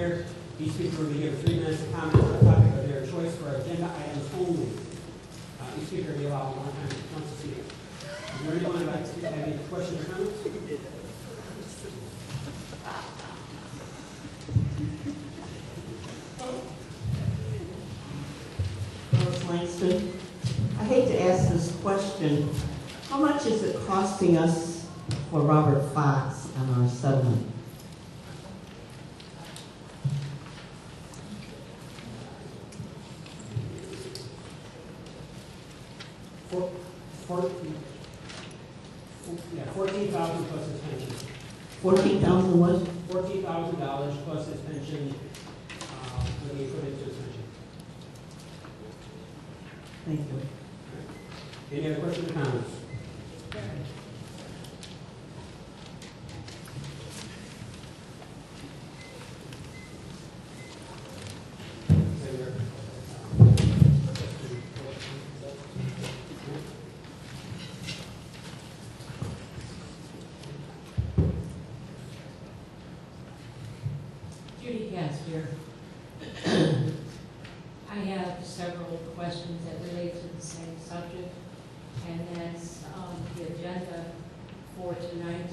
here. Each speaker will be given 3 minutes to comment on the topic of their choice for agenda items only. Each speaker will be allowed 1 time once to speak. Is there anyone who would like to have any questions or comments? Langston, I hate to ask this question. How much is it costing us for Robert Fox on our settlement? $14,000 plus his pension. 14,000 what? $14,000 plus his pension when he put into his pension. Thank you. Any other questions or comments? I have several questions that relate to the same subject, and that's the agenda for tonight.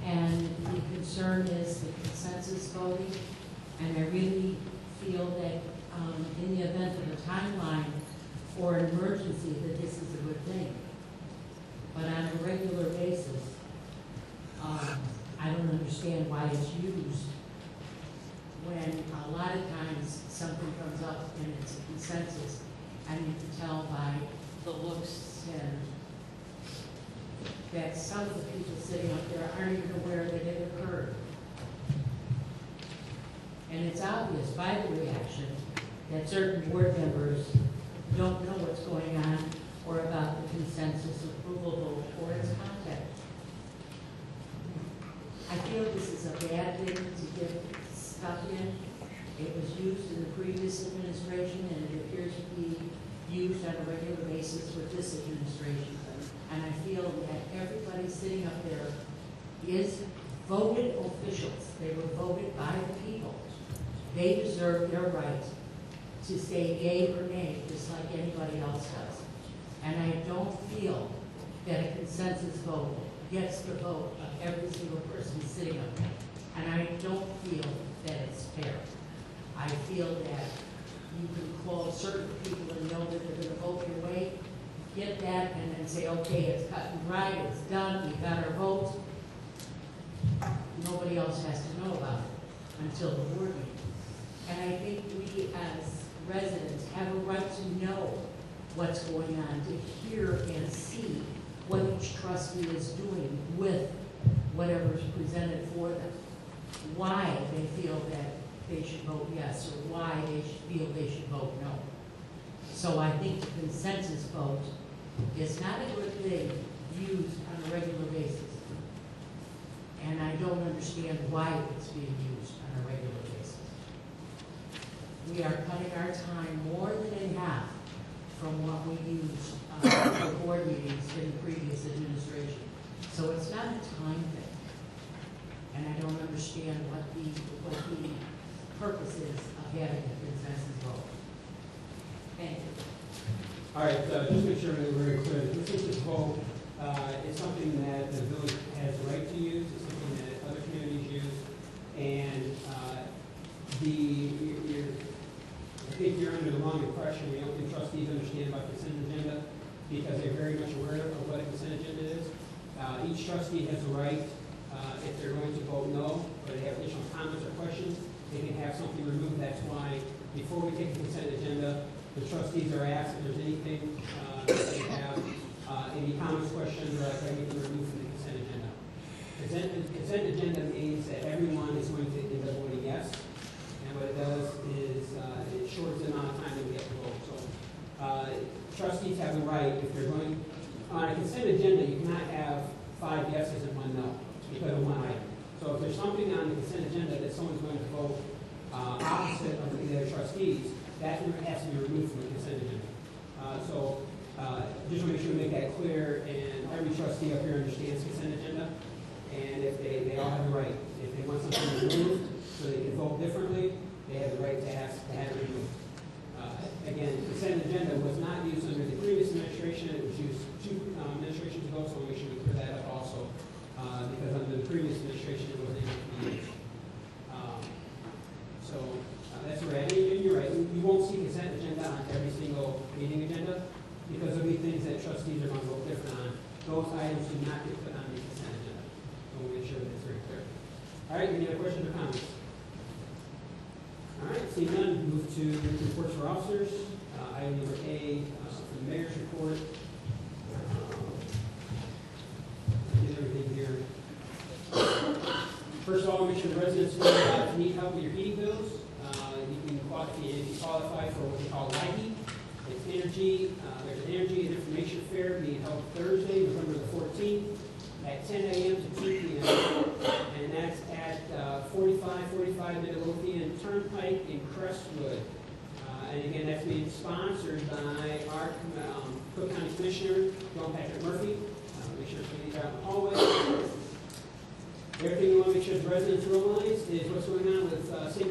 And the concern is the consensus voting, and I really feel that in the event of a timeline or an emergency, that this is a good thing. But on a regular basis, I don't understand why it's used when a lot of times something comes up and it's a consensus, and you can tell by the looks and that some of the people sitting up there aren't even aware that it occurred. And it's obvious by the reaction that certain board members don't know what's going on or about the consensus approval vote or its content. I feel this is a bad thing to get stuck in. It was used in the previous administration, and it appears to be used on a regular basis with this administration. And I feel that everybody sitting up there is voted officials. They were voted by the people. They deserve their right to say yea or nay, just like anybody else does. And I don't feel that a consensus vote gets the vote of every single person sitting up there. And I don't feel that it's fair. I feel that you can call certain people and know that they're going to vote your way, get that, and then say, okay, it's cut and dried, it's done, we got our vote. Nobody else has to know about it until the board meeting. And I think we as residents have a right to know what's going on, to hear and see what each trustee is doing with whatever is presented for them, why they feel that they should vote yes or why they feel they should vote no. So I think the consensus vote is not a good thing used on a regular basis. And I don't understand why it's being used on a regular basis. We are cutting our time more than in half from what we used for board meetings in the previous administration. So it's not a time thing. And I don't understand what the purpose is of having a consensus vote. Thank you. All right, just make sure that we're very clear. The consensus vote is something that the village has the right to use. It's something that other communities use. And I think you're under the wrong impression. We don't think trustees understand about consent agenda because they're very much aware of what a consent agenda is. Each trustee has the right, if they're going to vote no, or they have additional comments or questions, they can have something removed. That's why before we take the consent agenda, the trustees are asked if there's anything that they have, any comments, questions, or like anything removed from the consent agenda. Consent agenda means that everyone is going to end up voting yes, and what it does is it shortens the amount of time that we have to vote. So trustees have the right, if they're going on a consent agenda, you cannot have 5 yeses and 1 no because of one item. So if there's something on the consent agenda that someone's going to vote opposite of the other trustees, that has to be removed from the consent agenda. Just to make sure we make that clear, and every trustee up here understands consent agenda, and if they all have the right. If they want something removed so they can vote different, administrations ago, so we'll make sure we clear that up also, because under the previous administration, it wasn't able to be used. That's right, and you're right, we won't see consent agenda on every single meeting agenda, because there'll be things that trustees are going to vote different on. Those items do not get put on the consent agenda, so we'll make sure that's very clear. All right, any other questions or comments? All right, seeing none, move to reports for officers. Item number A, from the mayor's report. Get everything here. First of all, make sure the residents know if you need help with your heating bills. If you qualify for what we call LIHEAP, it's energy. There's an energy and information fair being held Thursday, November the 14th, at 10 a.m. to 2 p.m. And that's at 4545 Midlothian Turnpike in Crestwood. And again, that's being sponsored by our Cook County Commissioner, John Patrick Murphy. Make sure it's out in the hallway. Everything we want to make sure the residents realize is what's going on with State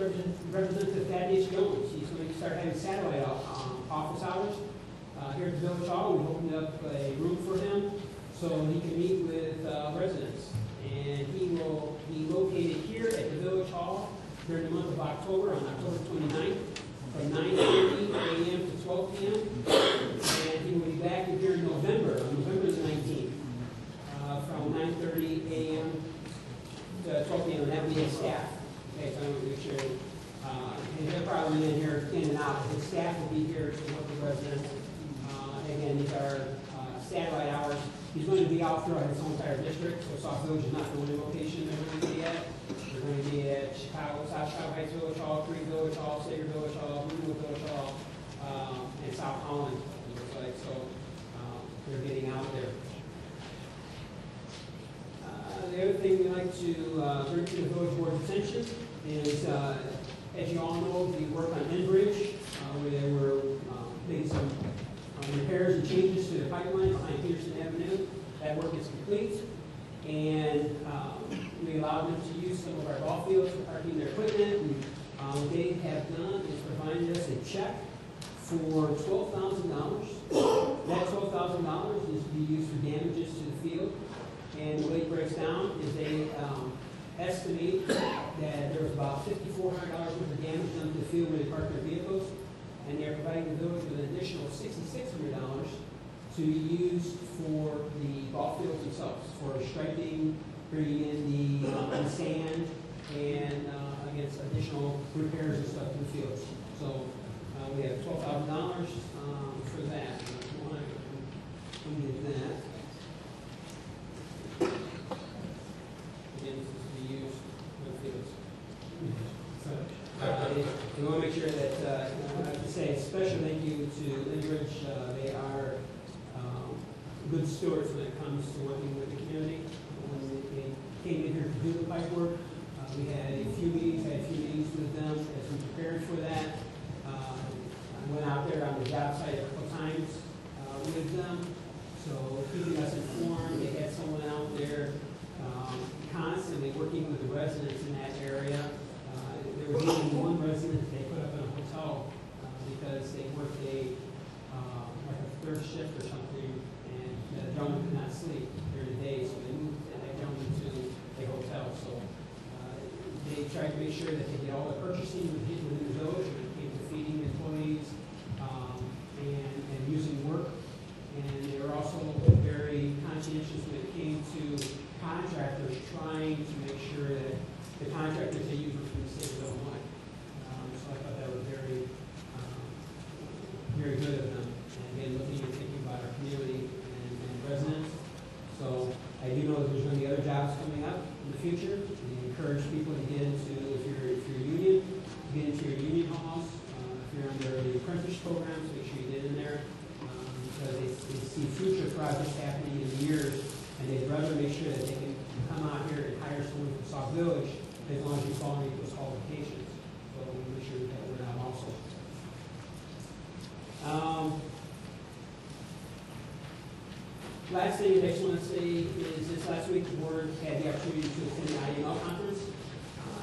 Representative Thaddeus Jones. He's going to start having satellite office hours here at the Village Hall. We've opened up a room for him so he can meet with residents. And he will be located here at the Village Hall during the month of October, on October 29th, from 9:30 a.m. to 12 p.m. And he will be back here in November, on November the 19th, from 9:30 a.m. to 12 p.m. and that will be his staff. Okay, so I want to make sure, and he'll probably be in here in and out. His staff will be here to work with residents. Again, these are satellite hours. He's going to be out throughout his whole entire district, so Sauk Village is not the only location they're going to be at. They're going to be at Chicago, South Chicago Heights Village Hall, Creek Village Hall, Sager Village Hall, Blue Village Hall, and South Holland, it looks like. So they're getting out there. The other thing we like to bring to the village board's attention is, as you all know, the work on Enbridge, where they were making some repairs and changes to the pipeline behind Peterson Avenue. That work is complete, and we allowed them to use some of our ball fields for parking their equipment. And what they have done is provided us a check for $12,000. That $12,000 is to be used for damages to the field. And the way it breaks down is they estimate that there was about $5,400 worth of damage done to the field where they parked their vehicles, and they're providing the village with an additional $6,600 to be used for the ball fields themselves, for striping, bringing in the sand, and against additional repairs and stuff to the fields. So we have $12,000 for that. We'll get that. Again, this is to be used for the fields. So we want to make sure that, I have to say a special thank you to Enbridge. They are good stewards when it comes to working with the community. When they came in here to do the pipe work, we had a few meetings with them as we prepared for that. I went out there on the job site a couple times with them, so keeping us informed. They had someone out there constantly working with the residents in that area. There was even one resident they put up in a hotel because they worked like a third shift or something, and the gentleman could not sleep during the day, so they moved that gentleman to a hotel. So they tried to make sure that they did all the purchasing within the village when it came to feeding employees and using work. And they were also very conscientious when it came to contractors, trying to make sure that the contractors they use were from the state of Illinois. So I thought that was very, very good of them. And again, looking and thinking about our community and residents. So I do know that there's going to be other jobs coming up in the future. We encourage people to get into, if you're union, get into your union halls. If you're under the apprentice programs, make sure you get in there. Because they see future projects happening in years, and they'd rather make sure that they can come out here and hire someone from Sauk Village as long as you fall into those qualifications. So we'll make sure that we're out also. Last thing I just want to say is this last week the board had the opportunity to attend the IML conference.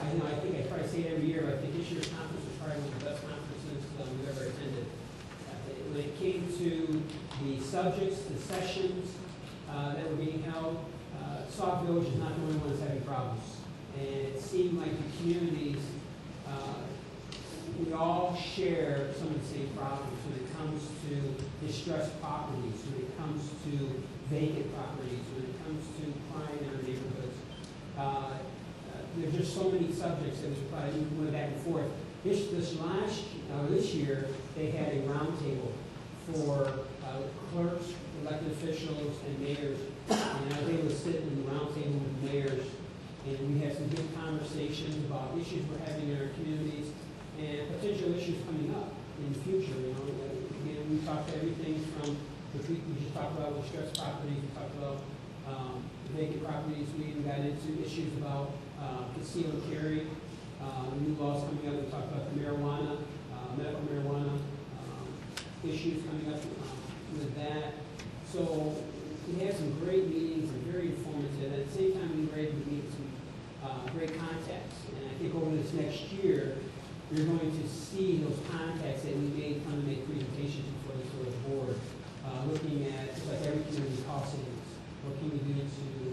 I think I probably say it every year, but I think this year's conference was probably one of the best conferences we've ever attended. When it came to the subjects, the sessions, that were being held. Sauk Village is not the only one that's having problems. And it seemed like the communities, we all share some of the same problems when it comes to distressed properties, when it comes to vacant properties, when it comes to crime in our neighborhoods. There's just so many subjects that we probably went back and forth. This year, they had a roundtable for clerks, elected officials, and mayors. And I was able to sit in the roundtable with mayors, and we had some good conversations about issues we're having in our communities and potential issues coming up in the future. You know, again, we talked everything from we just talked about distressed properties. We talked about vacant properties. We even got into issues about conceal and carry. New laws coming up. We talked about the marijuana, medical marijuana issues coming up with that. So we had some great meetings and very informative. At the same time, we were able to meet some great contacts. And I think over this next year, you're going to see those contacts that we made come to make presentations before the sort of board, looking at, just like every community, cost savings. What can we do to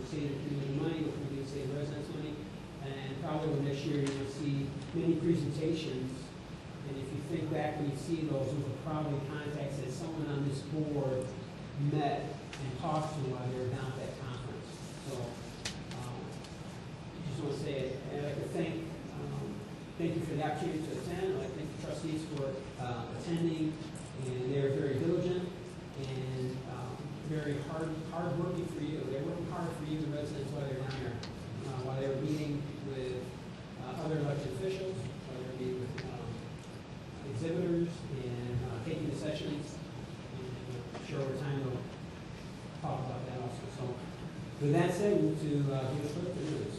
save the community money? What can we do to save residents money? And probably over next year, you'll see many presentations. And if you think back when you see those are probably contacts that someone on this board met and talked to while they were down at that conference. So, just want to say, I'd like to thank you for the opportunity to attend. I'd like to thank the trustees for attending, and they're very diligent and very hard working for you. They're working hard for you, the residents, while they're down here, while they were meeting with other elected officials, while they were meeting with exhibitors and taking the sessions. And I'm sure over time we'll talk about that also. So, with that said, move to the clerk to news.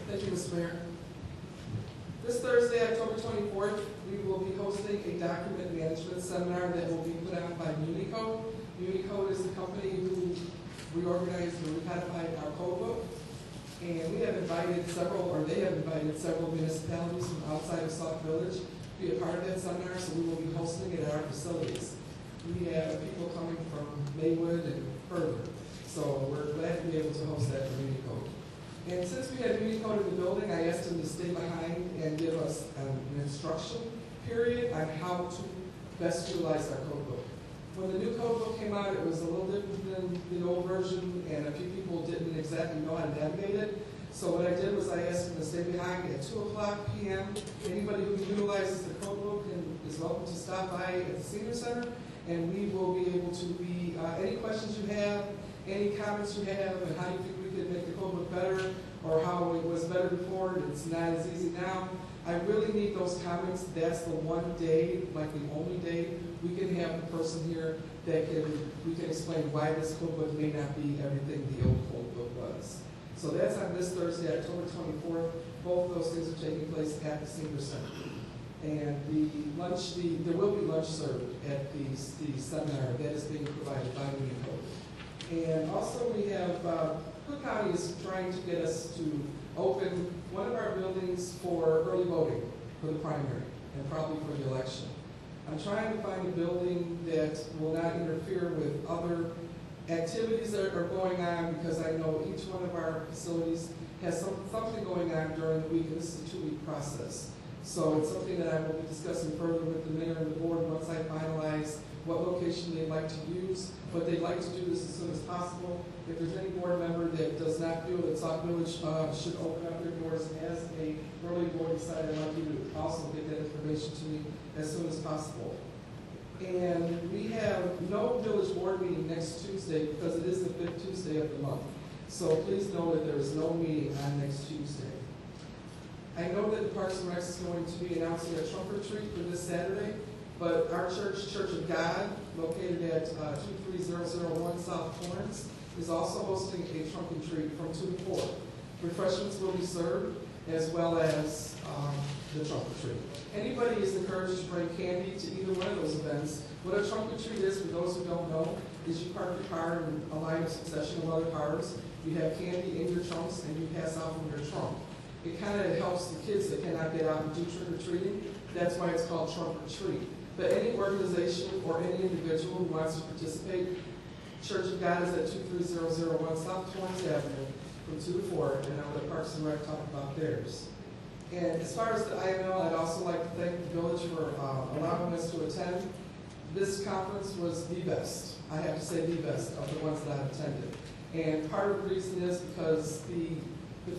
Thank you, Mr. Mayor. This Thursday, October 24th, we will be hosting a document management seminar that will be put on by Unicode. Unicode is the company who reorganized and recodified our code book. And we have invited several, or they have invited several municipalities from outside of Sauk Village to be a part of that seminar, so we will be hosting it at our facilities. We have people coming from Maywood and further. So we're glad to be able to host that for Unicode. And since we had Unicode in the building, I asked them to stay behind and give us an instruction period on how to best utilize our code book. When the new code book came out, it was a little different than the old version, and a few people didn't exactly know how to navigate it. So what I did was I asked them to stay behind at 2:00 p.m. Anybody who utilizes the code book is welcome to stop by at the Senior Center, and we will be able to be, any questions you have, any comments you have, and how you think we could make the code book better, or how it was better before and it's not as easy now. I really need those comments. That's the one day, like the only day, we can have a person here that we can explain why this code book may not be everything the old code book was. So that's on this Thursday, October 24th. Both of those things are taking place at the Senior Center. And there will be lunch served at the seminar that is being provided by Unicode. And also we have, Cook County is trying to get us to open one of our buildings for early voting for the primary and probably for the election. I'm trying to find a building that will not interfere with other activities that are going on, because I know each one of our facilities has something going on during the week, and this is a 2-week process. So it's something that I will be discussing further with the mayor and the board once I finalize what location they'd like to use, but they'd like to do this as soon as possible. If there's any board member that does not feel that Sauk Village should open up their doors as a early voting site, I'd like you to also get that information to me as soon as possible. And we have no village board meeting next Tuesday because it is the 5th Tuesday of the month. So please know that there is no meeting on next Tuesday. I know that the Parks and Rec is going to be announcing a trunk or treat for this Saturday, but our church, Church of God, located at 23001 South Florence, is also hosting a trunk and treat from 2 to 4. Refreshments will be served, as well as the trunk or treat. Anybody is encouraged to bring candy to either one of those events. What a trunk or treat is, for those who don't know, is you park your car in a line of succession of other cars, you have candy in your trunks, and you pass out from your trunk. It kind of helps the kids that cannot get out and do trick-or-treating. That's why it's called trunk or treat. But any organization or any individual who wants to participate Church of God is at 23001 South Torrance Avenue from 2 to 4, and I'm going to Parks and Rec talk about theirs. And as far as the IML, I'd also like to thank the village for allowing us to attend. This conference was the best, I have to say the best, of the ones that I've attended. And part of the reason is because the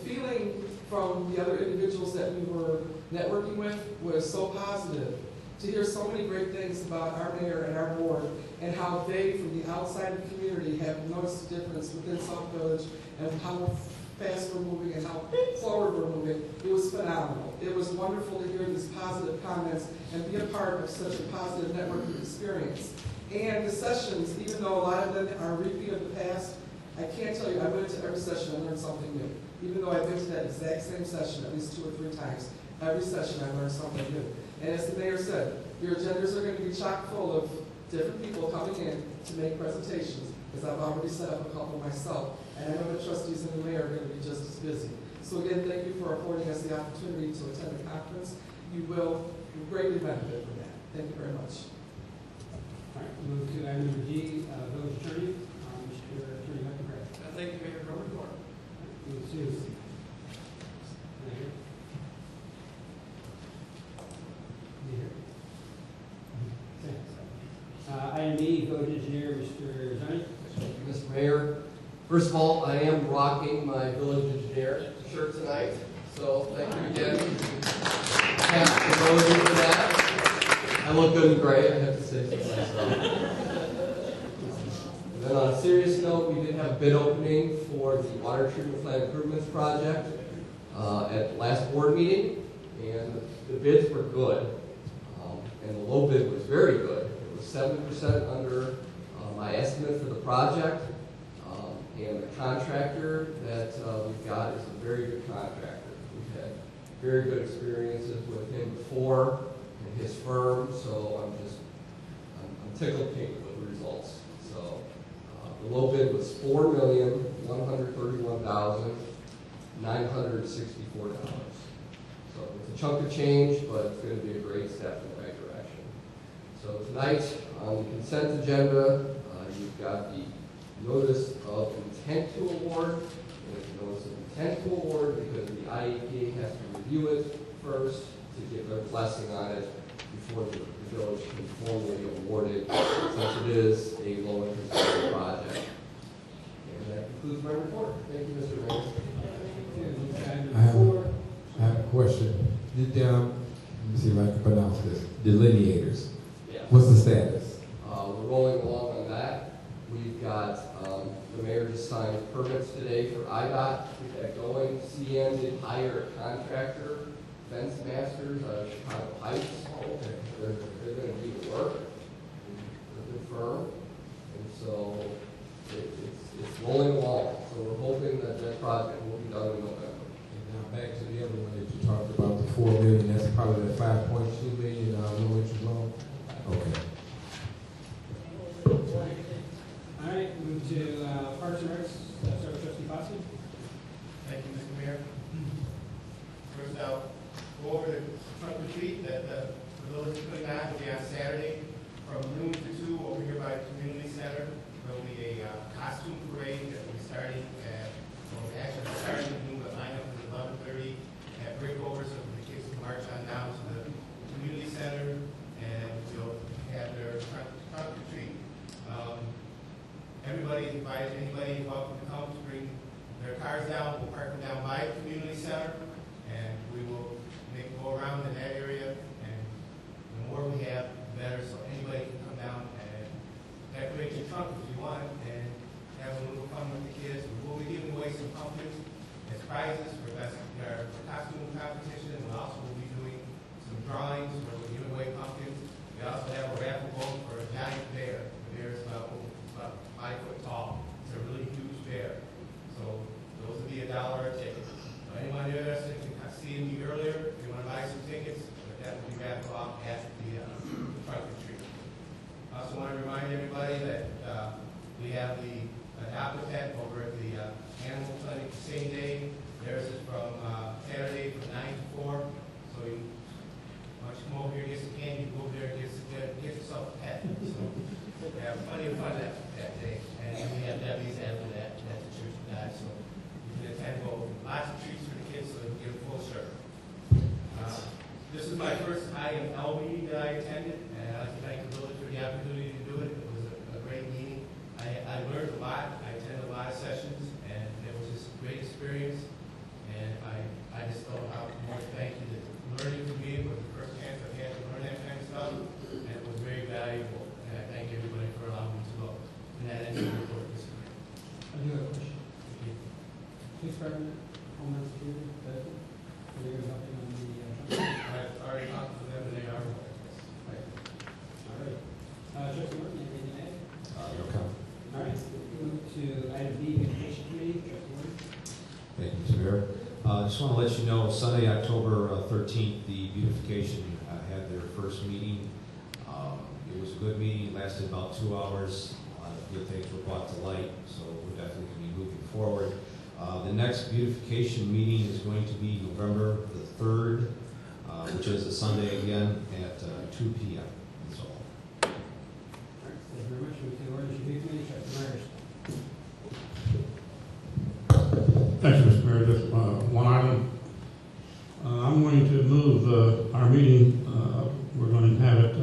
feeling from the other individuals that we were networking with was so positive. To hear so many great things about our mayor and our board and how they, from the outside of the community, have noticed the difference within Sauk Village and how fast we're moving and how forward we're moving. It was phenomenal. It was wonderful to hear these positive comments and be a part of such a positive networking experience. And the sessions, even though a lot of them are a repeat of the past, I can't tell you, I went to every session and learned something new. Even though I've been to that exact same session at least 2 or 3 times, every session I learned something new. And as the mayor said, your agendas are going to be chock full of different people coming in to make presentations, because I've already set up a couple myself, and I know the trustees and the mayor are going to be just as busy. So again, thank you for affording us the opportunity to attend the conference. You will greatly benefit from that. Thank you very much. All right, move to item number D, village attorney, Mr. Attorney McIntyre. Thank you, Mayor. Go report. Move to item E, village engineer, Mr. Zani. Thank you, Mr. Mayor. First of all, I am rocking my village engineer shirt tonight, so thank you again. Pat and Rosie for that. I look good and gray, I have to say so myself. And then on a serious note, we did have a bid opening for the water treatment plant improvements project at last board meeting, and the bids were good, and the low bid was very good. It was 70% under my estimate for the project, and the contractor that we've got is a very good contractor. We've had very good experiences with him before and his firm, so I'm tickled pink with the results. So the low bid was $4,131,964. So it's a chunk of change, but it's going to be a great step in the right direction. So tonight on the consent agenda, you've got the notice of intent to award. And it's a notice of intent to award because the IEPA has to review it first to give their blessing on it before the village can formally award it, since it is a low interest project. And that concludes my report. Thank you, Mr. Mayor. I have a question. Let me see if I can pronounce this. Delineators. Yeah. What's the status? We're rolling along on that. We've got the mayor just signed permits today for IDOT to get that going. CN did hire a contractor, Fence Masters out of Chicago Heights. Okay. They're going to do the work. They're a good firm. And so it's rolling along. So we're hoping that that project will be done in November. And now back to the other one that you talked about, the $4 million. That's probably the $5.2 million low interest loan. Okay. All right, move to Parks and Recs, start with trustee Foskey. Thank you, Mr. Mayor. First, I'll go over the trunk or treat that the village is putting on. It'll be on Saturday from noon to 2 over here by the community center. There'll be a costume parade that will be starting at, well, actually starting at noon, but lineup is 11:30 at Brickover, so the kids can march on down to the community center and we'll have their trunk or treat. Everybody is invited, anybody is welcome to come to bring their cars down. We'll park them down by the community center, and we will make them go around in that area. And the more we have, the better, so anybody can come down and decorate your trunk if you want, and have a little fun with the kids. We will be giving away some pumpkins as prizes for costume competition, and we also will be doing some drawings where we're giving away pumpkins. We also have a raffle boat for a giant bear. The bear is about 5 foot tall. It's a really huge bear. So those would be $1 a ticket. So anyone interested can see me earlier if you want to buy some tickets, but that will be raffled off at the trunk or treat. I also want to remind everybody that we have the adopt-a-pet over at the animal clinic the same day. Theirs is from my first IML meeting that I attended, and I'd like to thank the village for the opportunity to do it. It was a great meeting. I learned a lot. I attended a lot of sessions, and it was just a great experience. And I just don't know how more to thank you. The learning for me was the first chance I've had to learn that kind of stuff, and it was very valuable. And I thank everybody for allowing me to go. And that ends the report, Mr. Mayor. I do have a question. Police Department, Homeland Security, Bedford, are they going to be helping on the, I've already talked to them, and they are. right? All right. Trustee Martin, anything to add? Okay. All right, move to item B, Beautification Committee, Trustee Martin. Thank you, Mr. Mayor. Just want to let you know, Sunday, October 13th, the beautification had their first meeting. It was a good meeting, lasted about 2 hours. A lot of good things were brought to light, so we're definitely going to be moving forward. The next beautification meeting is going to be November the 3rd, which is a Sunday again at 2 p.m. That's all. All right, thank you very much. Move to the Ordinance Review Committee, Trustee Myers. Thank you, Mr. Mayor. Just one item. I'm going to move our meeting. We're going to have it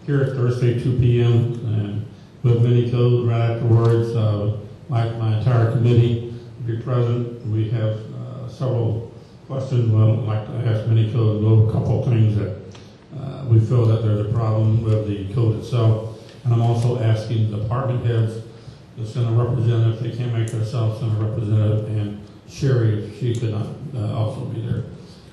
here at Thursday, 2 p.m. and with mini code right afterwards. My entire committee will be present. We have several questions. Well, I'd like to ask mini code a couple of things that we feel that there's a problem with the code itself. And I'm also asking department heads to send a representative, if they can't make themselves, send a representative, and Sherry, if she could not also be there.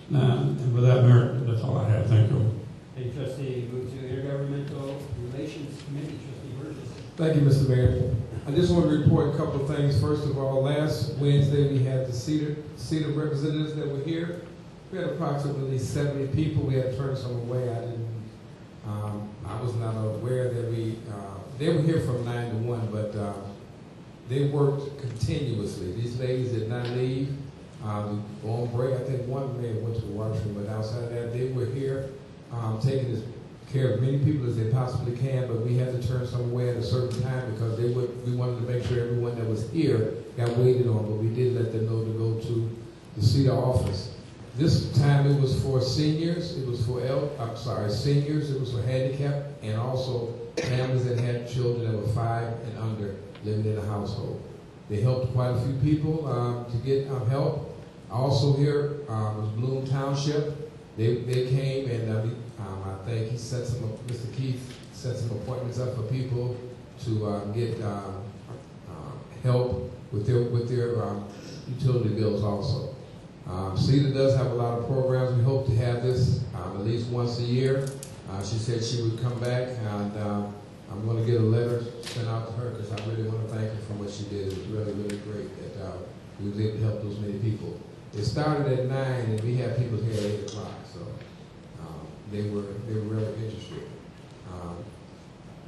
And with that, Mayor, that's all I have. Thank you. Thank you, Trustee. Move to Intergovernmental Relations Committee, Trustee Burgess. Thank you, Mr. Mayor. I just want to report a couple of things. First of all, last Wednesday we had the CETA representatives that were here. We had approximately 70 people. We had to turn some away. I was not aware that they were here from 9 to 1, but they worked continuously. These ladies did not leave. On break, I think one may have went to the washroom, but outside of that, they were here taking care of many people as they possibly can, but we had to turn some away at a certain time because we wanted to make sure everyone that was here got waited on, but we did let them know to go to the CETA office. This time it was for seniors, it was for seniors, it was for handicapped, and also families that had children that were 5 and under living in a household. They helped quite a few people to get help. Also here was Bloom Township. They came and I think Mr. Keith set some appointments up for people to get help with their utility bills also. CETA does have a lot of programs. We hope to have this at least once a year. She said she would come back, and I'm going to get a letter sent out to her because I really want to thank her for what she did. It was really, really great that we was able to help those many people. It started at 9, and we had people here at 8 o'clock, so they were really interested.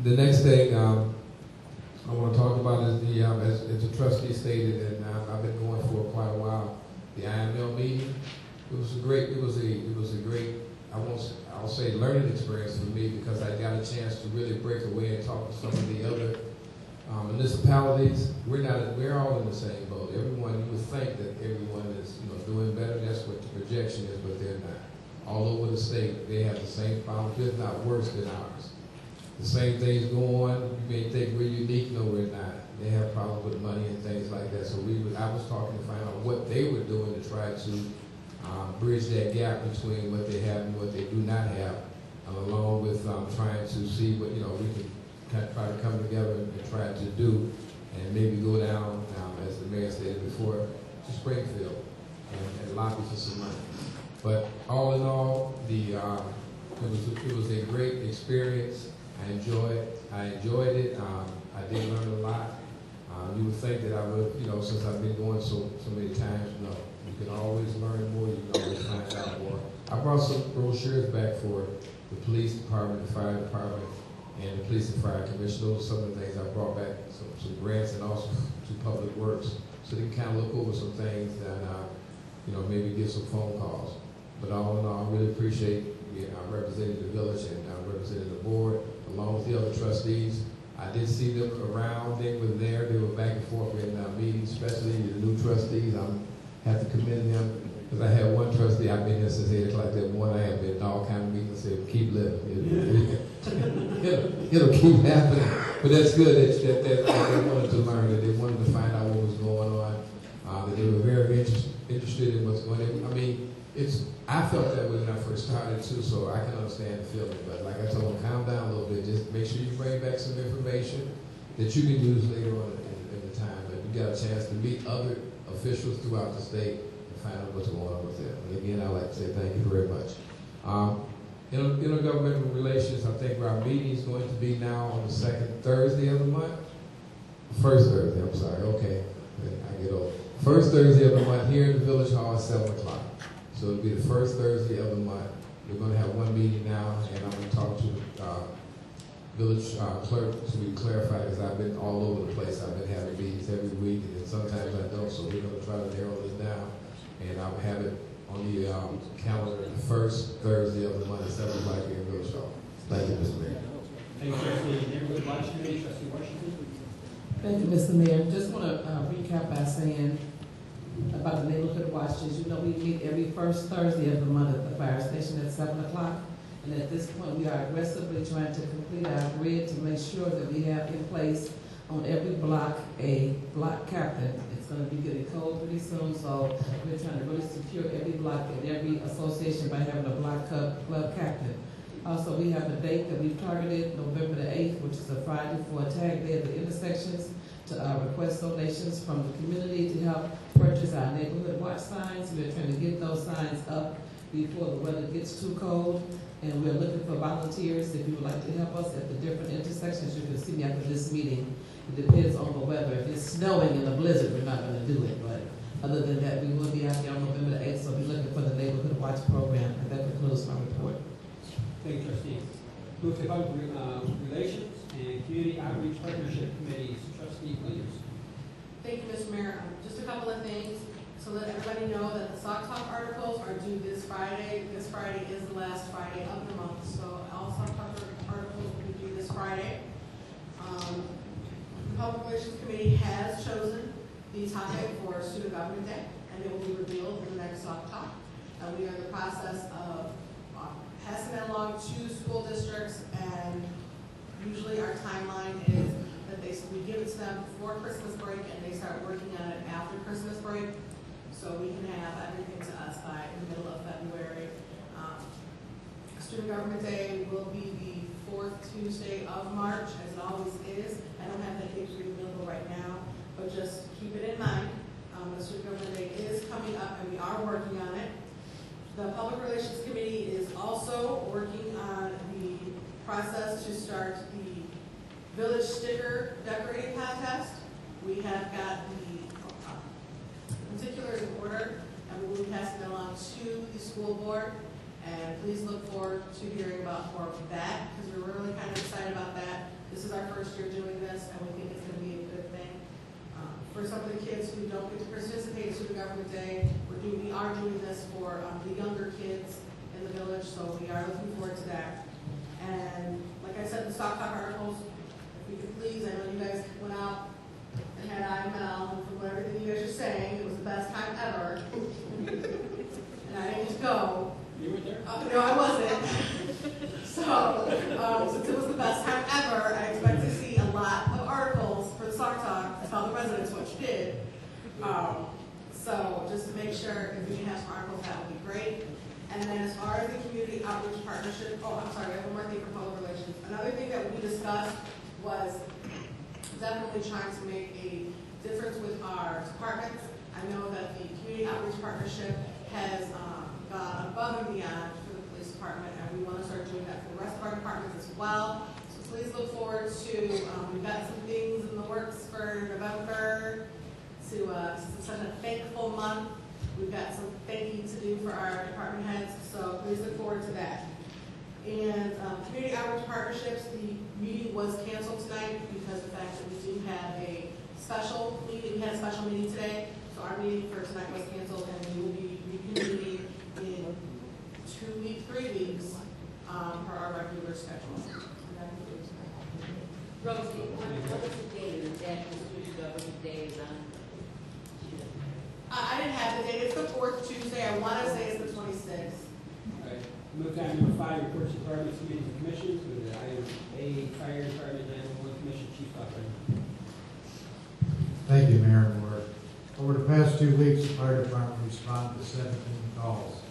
The next thing I want to talk about is as the trustee stated, and I've been going for quite a while. The IML meeting. It was a great. I'll say learning experience for me because I got a chance to really break away and talk to some of the other municipalities. We're all in the same boat. Everyone, you would think that everyone is doing better. That's what the projection is, but they're not. All over the state, they have the same problems, if not worse than ours. The same things go on. You may think we're unique. No, we're not. They have problems with money and things like that. So I was talking to find out what they were doing to try to bridge that gap between what they have and what they do not have, along with trying to see what we can try to come together and try to do, and maybe go down, as the mayor stated before, to Springfield and lobby for some money. But all in all, it was a great experience. I enjoyed it. I did learn a lot. You would think that I would, since I've been going so many times, no. You can always learn more, you can always find out more. I brought some brochures back for the police department, the fire department, and the police and fire commission. Those are some of the things I brought back, some grants, and also to public works, so they can kind of look over some things and maybe get some phone calls. But all in all, I really appreciate representing the village and representing the board, along with the other trustees. I did see them around. They were there. They were back and forth in meetings, especially the new trustees. I have to commend them because I had one trustee. I've been here since 8 o'clock that morning. I have been in all kind of meetings. Said, keep living. It'll keep happening. But that's good that they wanted to learn, that they wanted to find out what was going on, that they were very interested in what's going on. I mean, I felt that way when I first started too, so I can understand the feeling. But like I told them, calm down a little bit. Just make sure you bring back some information that you can use later on in the time. But you got a chance to meet other officials throughout the state and find out what's going on with them. And again, I'd like to say thank you very much. Intergovernmental relations, I think our meeting is going to be now on the second Thursday of the month. First Thursday, I'm sorry, okay. I get old. First Thursday of the month here in the Village Hall at 7 o'clock. So it'll be the first Thursday of the month. We're going to have one meeting now, and I'm going to talk to village clerk to be clarified, because I've been all over the place. I've been having meetings every week, and sometimes I don't. So we're going to try to narrow this down, and I'll have it on the calendar the first Thursday of the month at 7 o'clock here in Village Hall. Thank you, Mr. Mayor. Thank you, Trustee. Neighborhood Watch Committee, Trustee Washington. Thank you, Mr. Mayor. Just want to recap by saying about the neighborhood watches. You know, we meet every first Thursday of the month at the fire station at 7 o'clock. And at this point, we are aggressively trying to complete our grid to make sure that we have in place on every block a block captain. It's going to be getting cold pretty soon, so we're trying to really secure every block and every association by having a block club captain. Also, we have a date that we've targeted, November the 8th, which is a Friday, for a tag day at the intersections to request donations from the community to help purchase our neighborhood watch signs. We're trying to get those signs up before the weather gets too cold. And we're looking for volunteers if you would like to help us at the different intersections. You can see me after this meeting. It depends on the weather. If it's snowing in a blizzard, we're not going to do it. But other than that, we will be out there on November the 8th, so we'll be looking for the Neighborhood Watch program. And that concludes my report. Thank you, Trustee. Move to Public Relations and Community Outreach Partnership Committees. Trustee Williams. Thank you, Mr. Mayor. Just a couple of things. So let everybody know that the Sauk Talk articles are due this Friday. This Friday is the last Friday of the month, so all Sauk Talk articles will be due this Friday. The Public Relations Committee has chosen the topic for Student Government Day, and it will be revealed in the next Sauk Talk. We are in the process of passing that along to school districts, and usually our timeline is that we give it to them before Christmas break, and they start working on it after Christmas break. So we can have everything to us by the middle of February. Student Government Day will be the 4th Tuesday of March, as it always is. I don't have that date for you available right now, but just keep it in mind. The Student Government Day is coming up, and we are working on it. The Public Relations Committee is also working on the process to start the Village Sticker Decorating Contest. We have got the particulars in order, and we will be passing it along to the school board. And please look forward to hearing about more of that, because we're really kind of excited about that. This is our first year doing this, and we think it's going to be a good thing. For some of the kids who don't get to participate in Student Government Day, we are doing this for the younger kids in the village, so we are looking forward to that. And like I said, the Sauk Talk articles, if we could please, I know you guys went out and had IML, and from everything you guys are saying, it was the best time ever. And I didn't go. You were there? No, I wasn't. So, since it was the best time ever, I expect to see a lot of articles for the Sauk Talk to tell the residents what you did. So, just to make sure if we can have some articles, that would be great. And then as far as the community outreach partnership, I'm sorry, I have one more thing for public relations. Another thing that we discussed was definitely trying to make a difference with our departments. I know that the community outreach partnership has gone above and beyond for the police department, and we want to start doing that for the rest of our departments as well. So please look forward to, we've got some things in the works for November. It's such a thankful month. We've got some thanking to do for our department heads, so please look forward to that. And community outreach partnerships, the meeting was canceled tonight because of the fact that we do have a special meeting. We had a special meeting today, so our meeting for tonight was canceled, and we will be reconvening in 3 weeks for our regular schedule. Rosie, what was the date that the Student Government Day is on? I didn't have the date. It's the 4th Tuesday. I want to say it's the 26th. All right. Move to item number 5, reports to departments, committees, and commissions. With item A, fire department, 911 commission, Chief Buckler. Thank you, Mayor and Board. Over the past 2 weeks, the fire department responded to 17 calls.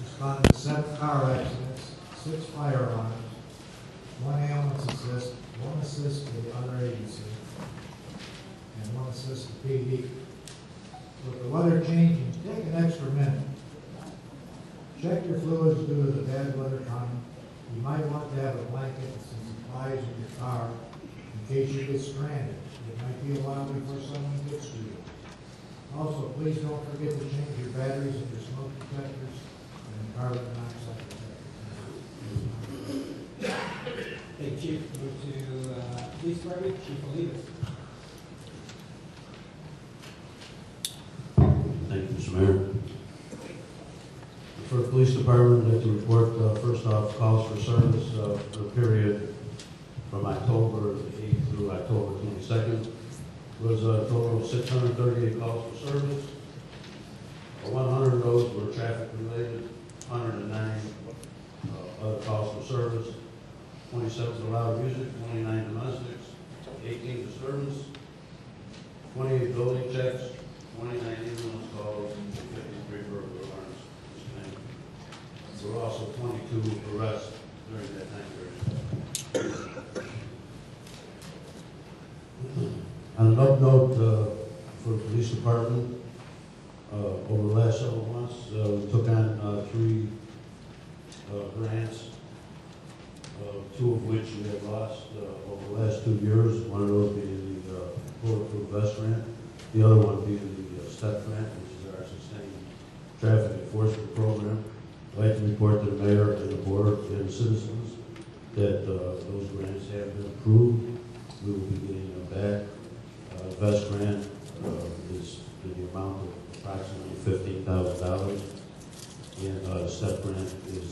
Responded to 7 car accidents, 6 fire alarms, 1 ambulance assist, 1 assist to the other agency, and 1 assist to PD. With the weather changing, take an extra minute. Check your fluids due to the bad weather coming. You might want to have a blanket and some supplies in your car in case you get stranded. It might be a while before someone gets to you. Also, please don't forget to change your batteries and your smoke detectors and your carbon monoxide detectors. Thank you, Chief. Move to police department, Chief Olivas. Thank you, Mr. Mayor. For the police department, I'd like to report, first off, calls for service for the period from October 8th through October 22nd. Was a total of 638 calls for service. 100 of those were traffic related, 109 other calls for service, 27 loud music, 29 domestics, 18 disturbance, 28 building checks, 29 ambulance calls, and 53 burglar alarms disconnected. There were also 22 arrests during that time period. On an up note for the police department, over the last several months, we took on 3 grants, 2 of which we have lost over the last 2 years. One of those being the bulletproof vest grant, the other one being the STEP grant, which is our sustained traffic enforcement program. I'd like to report to the mayor and the board and the citizens that those grants have been approved. We will be getting them back. Vest grant is in the amount of approximately $15,000, and STEP grant is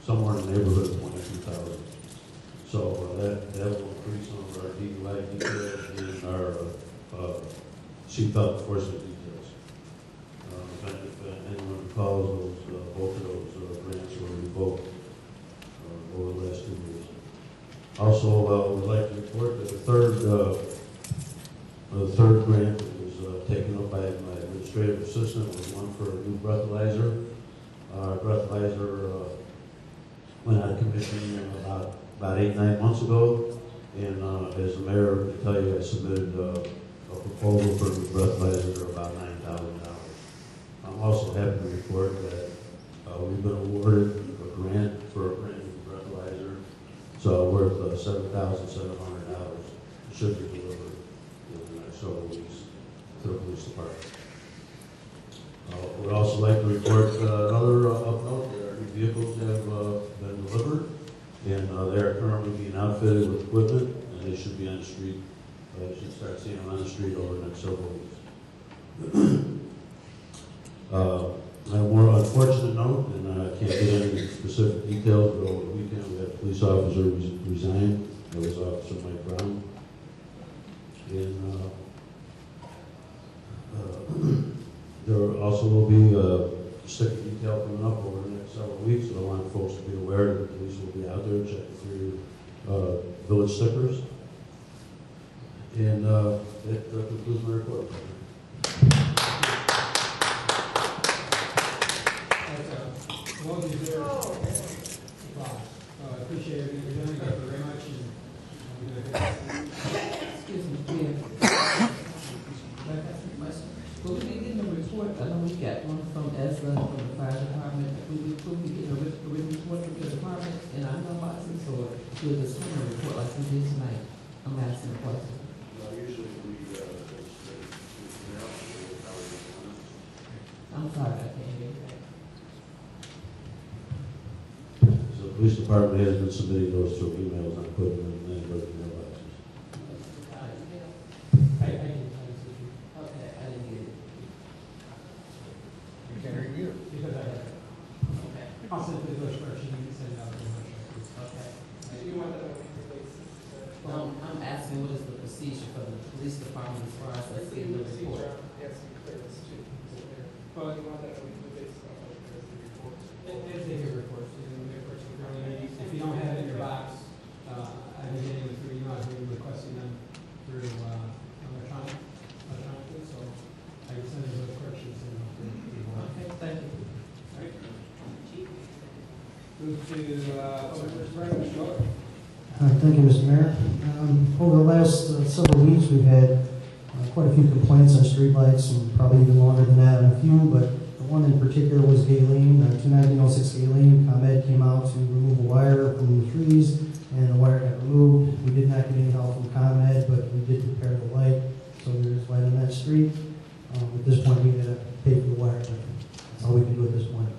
somewhere in the neighborhood of $22,000. So that will increase some of our DUI details and our seatbelt enforcement details. If anyone recalls, both of those grants were revoked over the last 2 years. Also, we'd like to report that the third grant that was taken up by my administrative assistant was one for a new breathalyzer. Our breathalyzer went out of commission about 8-9 months ago, and as the mayor can tell you, I submitted a proposal for a new breathalyzer of about $9,000. I'm also happy to report that we've been awarded a grant for a brand new breathalyzer, so worth $7,700. It should be delivered in the next several weeks to the police department. We'd also like to report another upnote that our new vehicles have been delivered, and they are currently being outfitted with equipment, and they should be on the street. You should start seeing them on the street over the next several weeks. On a more unfortunate note, and I can't get into specific details, but over the weekend we had a police officer resign. That was Officer Mike Brown. And there also will be a sticker detail coming up over the next several weeks, so I want folks to be aware that the police will be out there checking for your village stickers. And that concludes my report. Well deserved applause. I appreciate everything you're doing. Thank you very much. Excuse me, Mayor. Well, we didn't get no report. I know we got one from ESLA, from the fire department. We get a written report from the department in our mailboxes, or do a disciplinary report like we did tonight? I'm asking a question. Usually we I'm sorry, I can't hear you. So the police department has been submitting those through emails and putting them in their mailboxes. I didn't see you. Okay, I didn't get it. You can review. Because I have it. Okay. I'll send it to the village clerk. She can send it out to the village clerk. Okay. Do you want that on your basis? I'm asking what is the procedure for the police department as far as us getting the report? Yes, clearance too. Well, You want that on your basis of the report? I Move to public works director, Mr. Miller. Thank you, Mr. Mayor. Over the last several weeks, we've had quite a few complaints on streetlights, and probably even longer than that on a few, but the one in particular was Galen, 21906 Galen. ComEd came out to remove a wire from the trees, and the wire got removed. We did not get any help from ComEd, but we did repair the light, so there's light on that street. At this point, we had to pay for the wire, but that's all we can do at this point.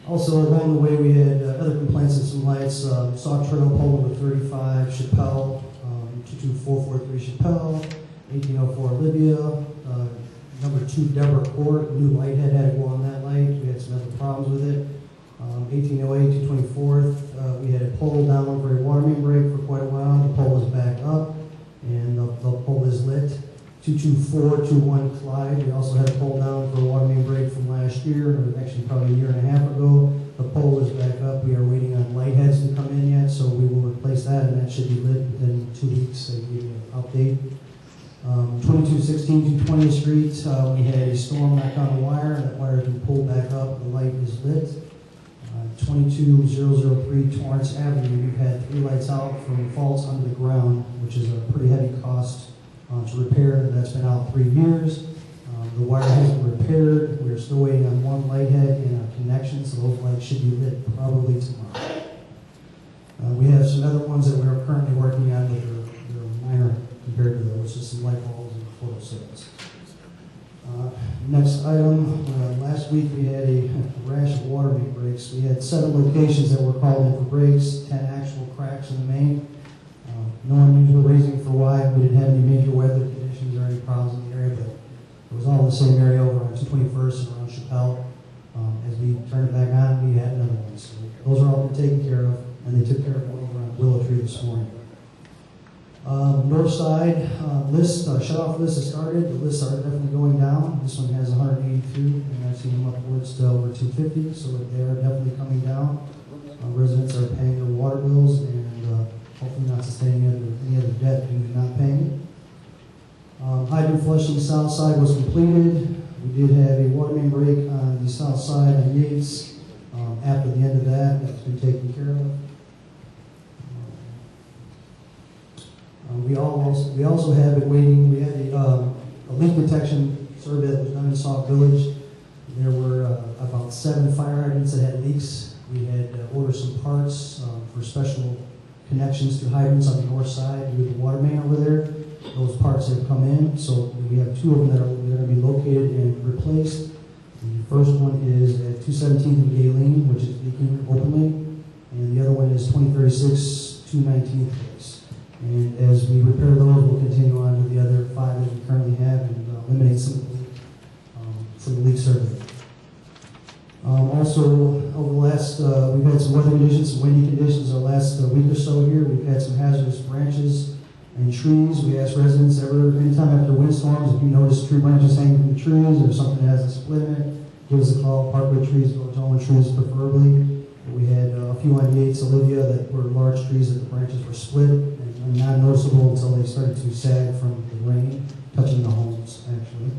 Also, along the way, we had other complaints on some lights. Sauk Trail pole number 35, Chappelle, 22443 Chappelle, 1804 Olivia, number 2 Deborah Court, new light had to go on that light. We had some other problems with it. 1808 224th, we had a pole down over a water main break for quite a while. The pole was back up, and the pole is lit. 22421 Clyde, we also had a pole down for a water main break from last year, or actually probably a year and a half ago. The pole is back up. We are waiting on light heads to come in yet, so we will replace that, and that should be lit within 2 weeks. They give you an update. 2216 to 20th Street, we had a storm knock on the wire, and that wire has been pulled back up. The light is lit. 22003 Torrance Avenue, we've had 3 lights out from faults under the ground, which is a pretty heavy cost to repair. That's been out 3 years. The wire has been repaired. We're still waiting on 1 light head and a connection, so those lights should be lit probably tomorrow. We have some other ones that we're currently working on that are minor compared to those, just some light bulbs and photo cells. Next item, last week we had a rash of water main breaks. We had 7 locations that were called in for breaks, 10 actual cracks in the main. No unusual reason for why. We didn't have any major weather conditions or any problems in the area, but it was all in the same area over on 221st and around Chappelle. As we turned it back on, we had another one. So those are all been taken care of, and they took care of one over on Willow Tree this morning. North side list, shut-off list has started. The lists are definitely going down. This one has 182, and I've seen them upwards to over 250, so they are definitely coming down. Residents are paying their water bills and hopefully not sustaining any other debt due to not paying it. Hydrant flushing south side was completed. We did have a water main break on the south side on Yates. After the end of that, that's been taken care of. We also have been waiting. We had a leak detection survey that was done in Sauk Village. There were about 7 fire hydrants that had leaks. We had ordered some parts for special connections to hydrants on the north side with the water main over there. Those parts have come in, so we have 2 of them that are going to be located and replaced. The first one is at 217th and Galen, which is leaking openly, and the other one is 2036 219th place. And as we repair those, we'll continue on to the other 5 that we currently have and eliminate some of the leak from the leak survey. Also, over the last, we've had some weather conditions, some windy conditions the last week or so here. We've had some hazardous branches and trees. We ask residents anytime after windstorms, if you notice tree branches hanging from the trees or something that has a split in it, give us a call. Parkway trees, tall trees preferably. We had a few on Yates, Olivia, that were large trees that the branches were split and not noticeable until they started to sag from the rain, touching the homes, actually.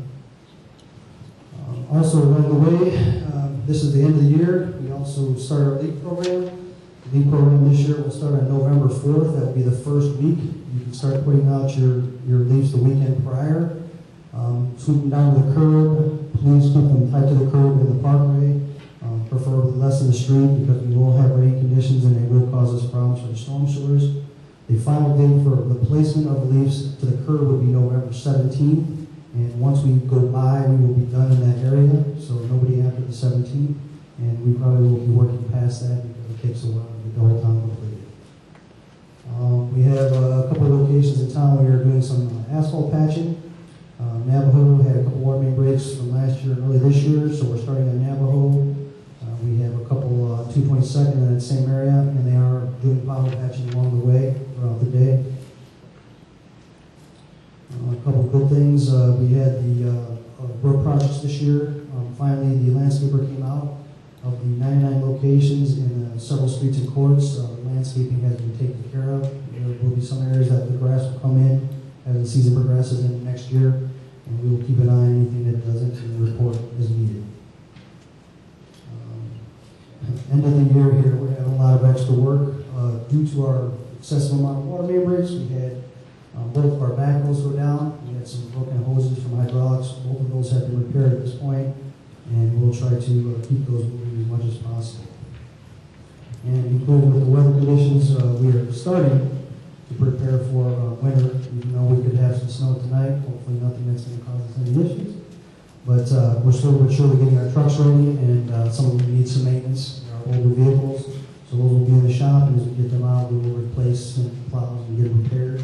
Also, along the way, this is the end of the year. We also start our LEAP program. The LEAP program this year will start on November 4th. That will be the first week. You can start putting out your leaves the weekend prior. Sweep them down to the curb. Please keep them tight to the curb in the parkway. Preferably less in the street because we will have rain conditions and they will cause us problems for the storm sewers. The final date for the placement of the leaves to the curb would be November 17th. And once we go by, we will be done in that area, so nobody after the 17th. And we probably will be working past that because it takes a while to get the whole town completed. We have a couple of locations in town where we are doing some asphalt patching. Navajo had a couple water main breaks from last year and early this year, so we're starting on Navajo. We have a couple 222nd in that same area, and they are doing pothole patching along the way throughout the day. A couple of good things. We had the road projects this year. Finally, the landscaper came out of the 99 locations in several streets and courts. Landscaping has been taken care of. There will be some areas that the grass will come in as the season progresses in next year, and we will keep an eye on anything that doesn't and report as needed. End of the year here, we're having a of extra work. Due to our excessive amount of water main breaks, we had both of our backhoes go down. We had some broken hoses from hydraulics. Both of those have been repaired at this point, and we'll try to keep those moving as much as possible. And including with the weather conditions, we are starting to prepare for winter. Even though we could have some snow tonight, hopefully nothing that's going to cause us any issues. But we're slowly but surely getting our trucks ready, and some of them need some maintenance. Our older vehicles, so those will be in the shop, and as we get them out, we will replace some plows and get them repaired.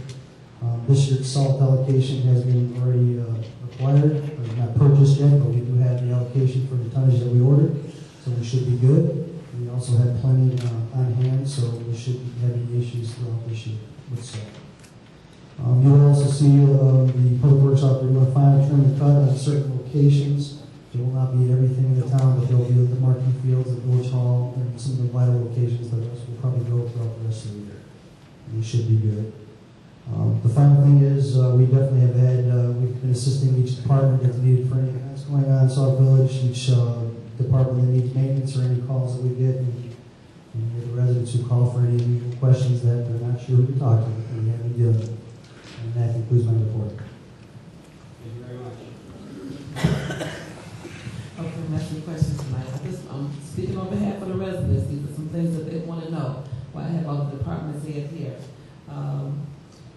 This year's salt allocation has been already acquired, or not purchased yet, but we do have the allocation for the tonnage that we ordered, so we should be good. We also have plenty on hand, so we shouldn't have any issues throughout this year with salt. You will also see the public works out there doing final trim and cut on certain locations. It will not be everything in the town, but they'll be the marketing fields, the village hall, and some of the vital locations. The rest will probably go throughout the rest of the year. And we should be good. The final thing is we definitely have had, we've been assisting each department that's needed for anything that's going on in Sauk Village, each department that needs maintenance or any calls that we get, and the residents who call for any questions that they're not sure who to talk to, and we have been dealing with. And that concludes my report. Thank you very much. Okay, that's some questions tonight. I'm speaking on behalf of the residents. These are some things that they want to know. Well, I have all the departments here.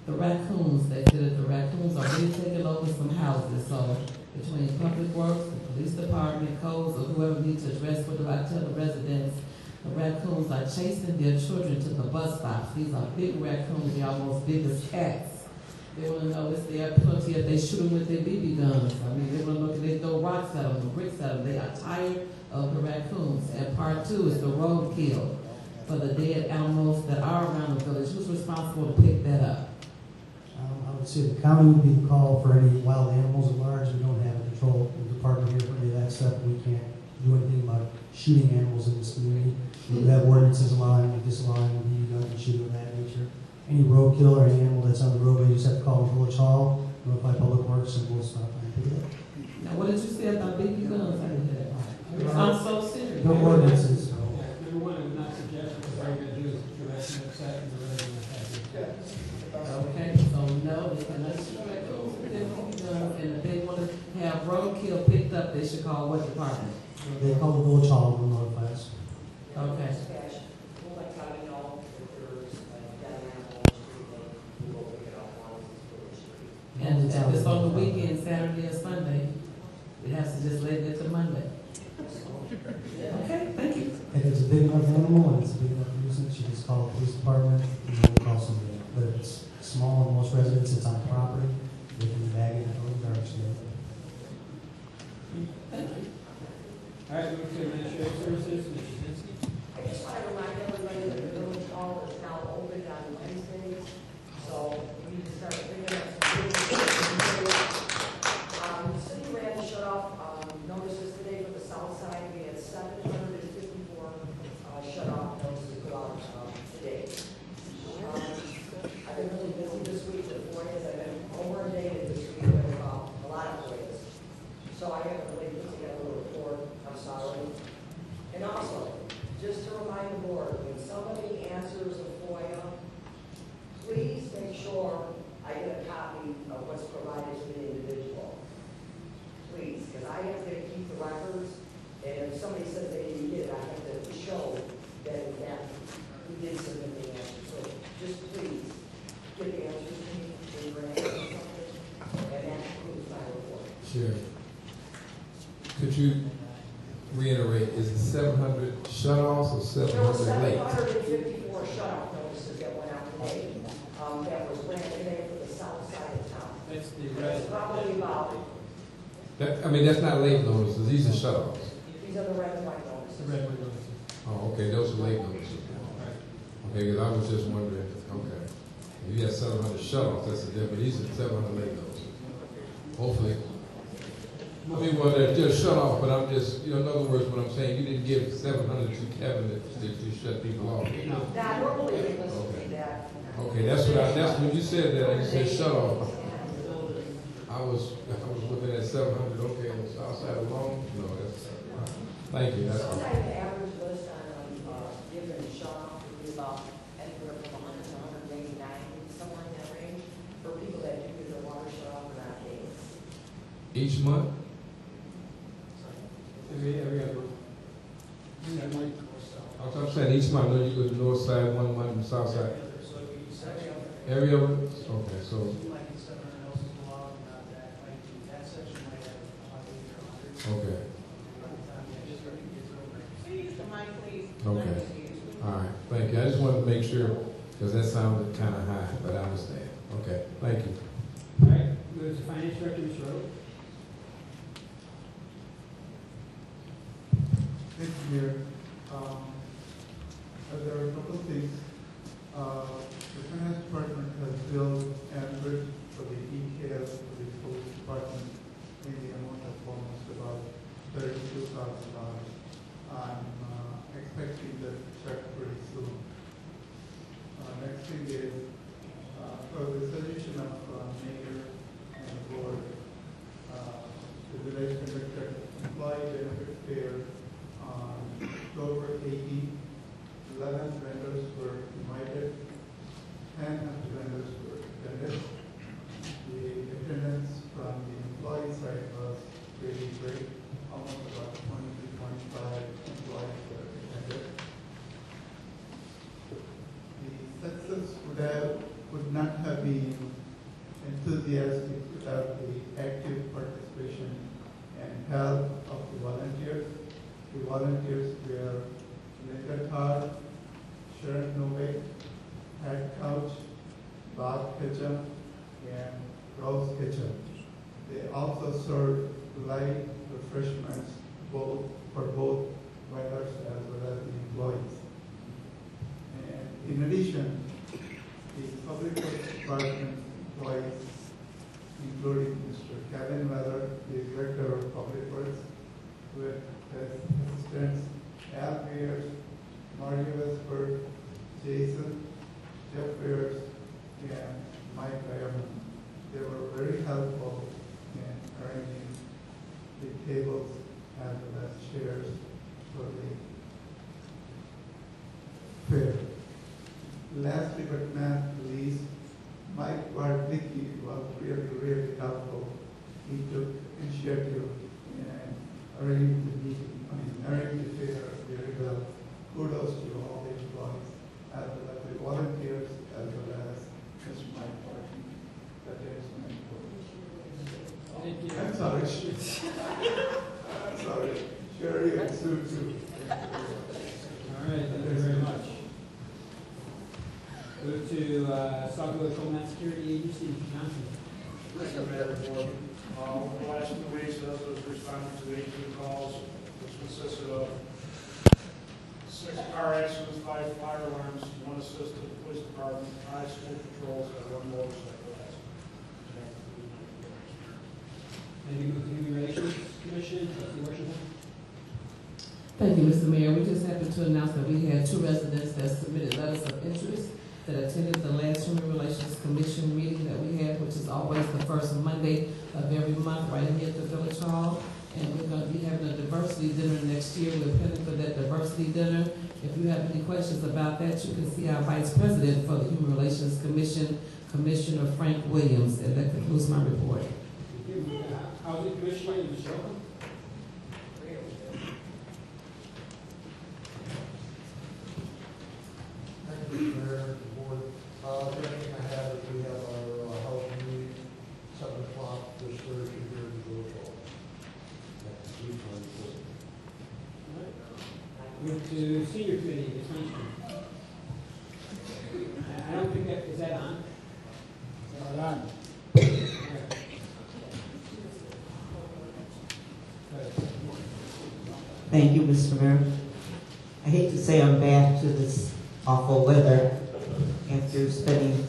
The raccoons, they said that the raccoons are really taking over some houses. So between public works, the police department, codes, or whoever needs to address what do I tell the residents, the raccoons are chasing their children to the bus stops. These are big raccoons. They're almost big as cats. They want to know if they are penalty if they shoot them with their BB guns. I mean, they want to know if they throw rocks at them or bricks at them. They are tired of the raccoons. And part two is the roadkill for the dead animals that are around the village. Who's responsible to pick that up? I would say the county would be the call for any wild animals at large. We don't have a control department here for any of that stuff. We can't do anything about shooting animals in this community. We have ordinances allowing and disallowing BB guns and shooting of that nature. Any roadkill or any animal that's on the roadway, you just have to call the village hall, notify public works, and we'll stop and pick it up. Now, what did you say about BB guns? I didn't hear that. I'm so serious. No ordinances. Number one, I would not suggest what they're going to do is direct an upset and the resident has. Okay, so no, they cannot shoot raccoons with their BB guns, and if they want to have roadkill picked up, they should call what department? They call the village hall and we'll notify us. Okay. And if it's on the weekend, Saturday or Sunday, it has to just lay there till Monday. Okay, thank you. If it's a big enough animal and it's a big enough nuisance, you just call the police department and we'll call somebody. But if it's small and most residents, it's on property, they can bag it and throw it in the garbage can. Thank you. All right, move to administrative services, Mr. Zinsky. I just want to remind everybody that the village hall is now open on Wednesdays, so we need to start figuring out some things. The city ran shut off notices today for the south side. We had 754 shut off notices go out today. I've been really busy this week with FOIAs. I've been over-inundated this week with a lot of FOIAs. So I haven't really put together a report. I'm sorry. And also, just to remind the board, when somebody answers a FOIA, please make sure I get a copy of what's provided to the individual. Please, because I have to keep the records, and if somebody says they didn't get it, I have to show that in fact we did submit the answer. So just please get the answers to me in grant or something, and that concludes my report. Sure. Could you reiterate, is it 700 shut-offs or There were 700 late? 754 shut-off notices that went out today. That was ran today for the south side of town. That's the That's probably about, I mean, that's not late notices, these are shut-offs. these are the red and white notices. the red one notices. Oh, okay, those are late notices. Okay, because I was just wondering, okay. If you have 700 shut-offs, that's a different, these are 700 late notices. Hopefully. I mean, well, they're just shut off, but I'm just, in other words, what I'm saying, you didn't give 700 to Kevin to shut people off. No, normally they listen to that. Okay, that's when you said that, you said shut off. I was looking at 700, okay, on the south side alone? No, that's, thank you, that's all. Sometimes the average list on given shut off Each month? Every other one. I'm saying each month, no, you go to the north side, one month, and south side. Every other? Okay, so. Okay. Okay. All right, thank you. I just wanted to make sure, because that sounded kind of high, but I understand. Okay, thank you. All right, move to Finance Director, Mr. Rowe. Thank you, Mayor. There are a couple of things. The Finance Department has billed Android for the e-care for the police department in the amount of almost about $32,000. I'm expecting the check pretty soon. Next thing is, for the solution of mayor and the board, the village conducted employee benefit fair on October 18. 11 vendors were invited, 10 of the vendors were attended. The attendance from the employee side was really great. Almost about 20 to 25 employees were attended. The success would not have been enthusiastic without the active participation and help of the volunteers. The volunteers were Linda Todd, Sharon Novak, Pat Couch, Bob Ketchum, and Rose Ketchum. They also served light refreshments for both vendors as well as the employees. And in addition, the public works department employees, including Mr. Kevin Weather, the Director of Public Works, with his assistants, Al Mears, Marty Westberg, Jason, Jeff Beers, and Mike Diamond. They were very helpful in arranging the tables as well as chairs for the fair. Lastly but not least, Mike Wardnicki was really helpful. He took initiative and arranged the meeting, arranged the fair very well. Kudos to all the employees, as well as the volunteers, as well as Mr. Mike Martin. That is my report. Thank you. I'm sorry. I'm sorry. Sherry and Sue too. All right, thank you very much. Move to Sauk Village Homeland Security Agency, Mr. Johnson. Thank you, Mayor. Over the last 2 weeks, those was responding to 18 calls, which consisted of 6 car accidents, 5 fire alarms, 1 assist to the police department, 5 school patrols, and 1 motorcycle accident. And we move to Human Relations Commission, Trustee Washington. Thank you, Mr. Mayor. We just happened to announce that we had 2 residents that submitted letters of interest that attended the last Human Relations Commission meeting that we had, which is always the first Monday of every month, right here at the Village Hall. And we're going to be having a diversity dinner next year. We're planning for that diversity dinner. If you have any questions about that, you can see our Vice President for the Human Relations Commission, Commissioner Frank Williams. And that concludes my report. Housing Commissioner, Mr. Shelton. Thank you, Mayor, the board. The other thing I have is we have our housing meeting, 7 o'clock this Thursday here in the Village Hall. Move to Senior Committee, Ms. Weinstein. I don't think that, is that on? Not on. Thank you, Mr. Mayor. I hate to say I'm back to this awful weather after spending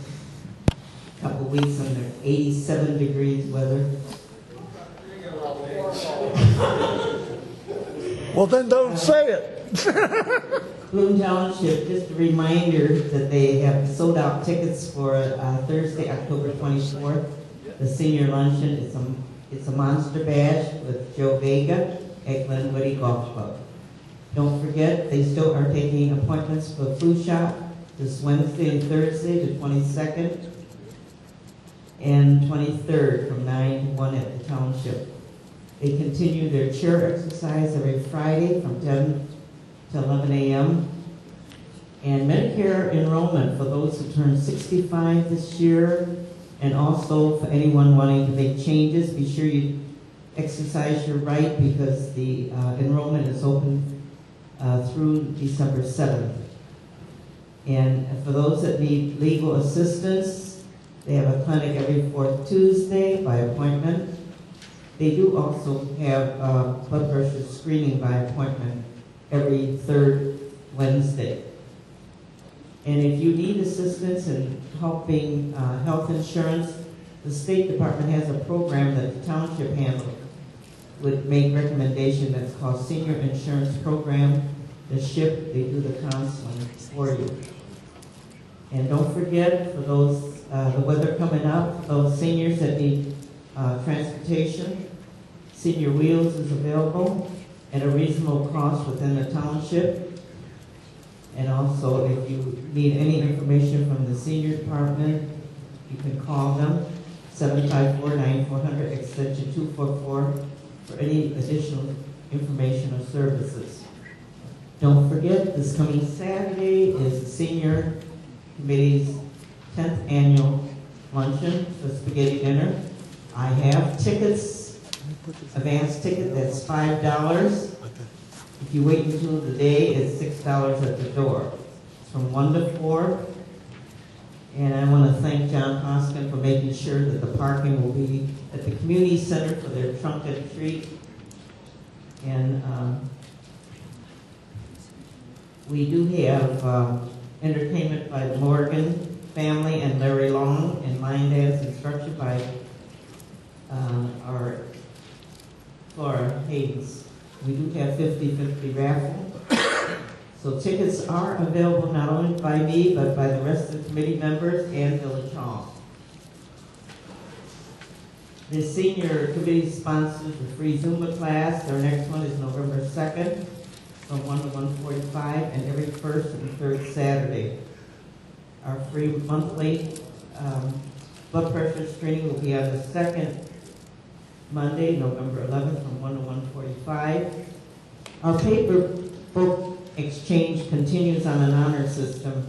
a couple weeks under 87 degrees weather. Well, then don't say it. Bloom Township, just a reminder that they have sold out tickets for Thursday, October 24th. The senior luncheon, it's a monster bash with Joe Vega at Glenwoody Golf Club. Don't forget, they still are taking appointments for food shop this Wednesday and Thursday, the 22nd and 23rd from 9 to 1 at the Township. They continue their chair exercise every Friday from 10 to 11 a.m. And Medicare enrollment for those who turn 65 this year, and also for anyone wanting to make changes, be sure you exercise your right because the enrollment is open through December 7th. And for those that need legal assistance, they have a clinic every fourth Tuesday by appointment. They do also have blood pressure screening by appointment every third Wednesday. And if you need assistance in helping health insurance, the State Department has a program that the township handles would make recommendation that's called Senior Insurance Program. The SHIP, they do the counseling for you. And don't forget, for those, the weather coming up, those seniors that need transportation, Senior Wheels is available at a reasonable cost within the township. And also, if you need any information from the senior department, you can call them, 754-9400, extension 244, for any additional information or services. Don't forget, this coming Saturday is the Senior Committee's 10th annual luncheon for spaghetti dinner. I have tickets, advance ticket, that's $5. If you wait until the day, it's $6 at the door. It's from 1 to 4. And I want to thank John Hoskin for making sure that the parking will be at the community center for their trunk and treat. And we do have entertainment by the Morgan family and Larry Long, and line dance instruction by our Flora Hayes. We do have 50-50 raffle. So tickets are available not only by me, but by the rest of the committee members and Village Hall. The senior committee sponsors the free Zumba class. Our next one is November 2nd from 1 to 1:45, and every first and third Saturday. Our free monthly blood pressure screening will be on the second Monday, November 11th from 1 to 1:45. Our paper book exchange continues on an honor system.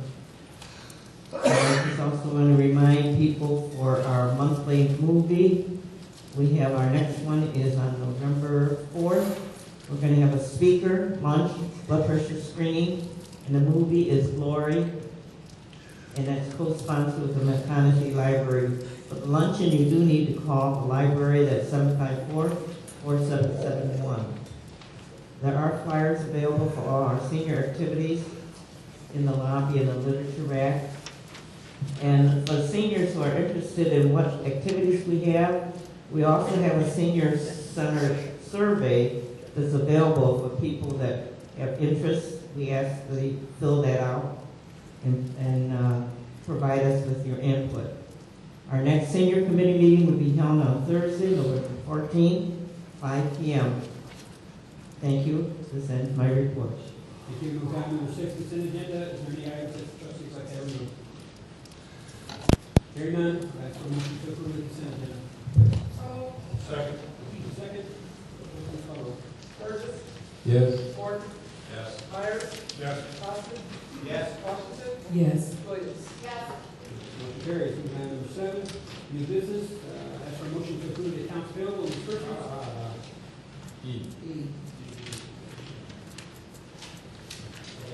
I just also want to remind people for our monthly movie, we have our next one is on November 4th. We're going to have a speaker, lunch, blood pressure screening, and the movie is Glory, and that's co-sponsored with the McConaughey Library. For the luncheon, you do need to call the library, that's 754-4771. There are flyers available for all our senior activities in the lobby and the literature rack. And for seniors who are interested in what activities we have, we also have a senior center survey that's available for people that have interest. We ask that you fill that out and provide us with your input. Our next senior committee meeting will be held on Thursday, November 14th, 5 p.m. Thank you. This ends my report. Thank you. Move on to number 6, consent agenda. Is there any items that the trustees like to have removed? Hearing none, I ask for a motion to approve the consent agenda. Second. Second. Please call roll. Burgess. Yes. Gordon. Yes. Myers. Yes. Austin. Yes. Washington. Yes. Williams. Yes. Motion carries. Move on to number 7, new business. Ask for a motion to approve the accounts payable and disbursements.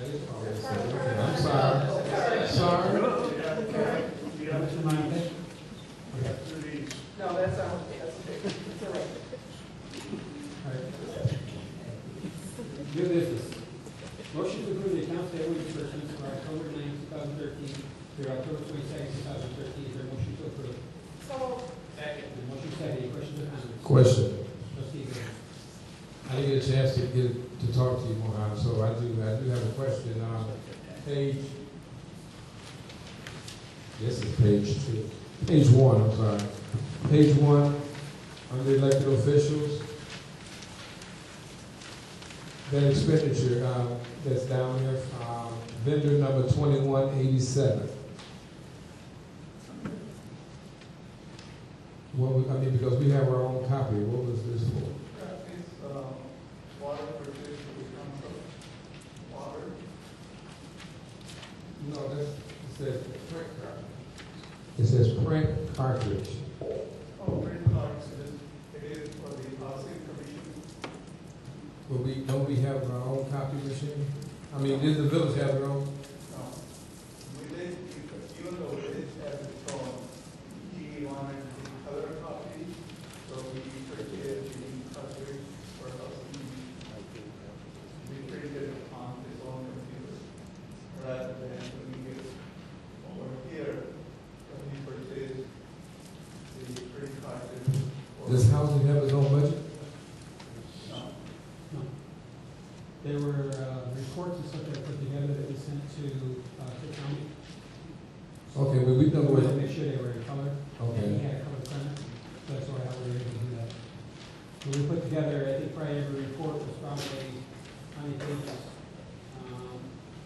I'm sorry. Sorry. No, that's okay. It's all right. New business. Motion to approve the accounts payable and disbursements for October 9, 2013 through October 22, 2013. Is there a motion to approve? So, Second. Motion second. Any questions or comments? Question. Trustee Graham. I didn't get a chance to talk to you, Mohan, so I do have a question. Page, this is page 2. Page 1, I'm sorry. Page 1, under elected officials. That expenditure that's down here, vendor number 2187. Because we have our own copy. What was this for? water purchase will come from water. No, it says print cartridge. It says print cartridge. Oh, print cards, it is for the housing commission. Well, don't we have our own copy machine? I mean, did the village have their own? No. We did, even though it is has its own, he wanted the color copy, so we purchased the cartridge for housing. We printed it on his own computer, rather than doing it over here, when we purchased the print cartridge. Does housing have its own budget? No. There were reports and stuff that were put together that we sent to county. Okay, well, we know We where. wanted to make sure they were in color. Okay. And he had a color printer, so that's why I was able to do that. When we put together, I think probably every report was probably, how many pages?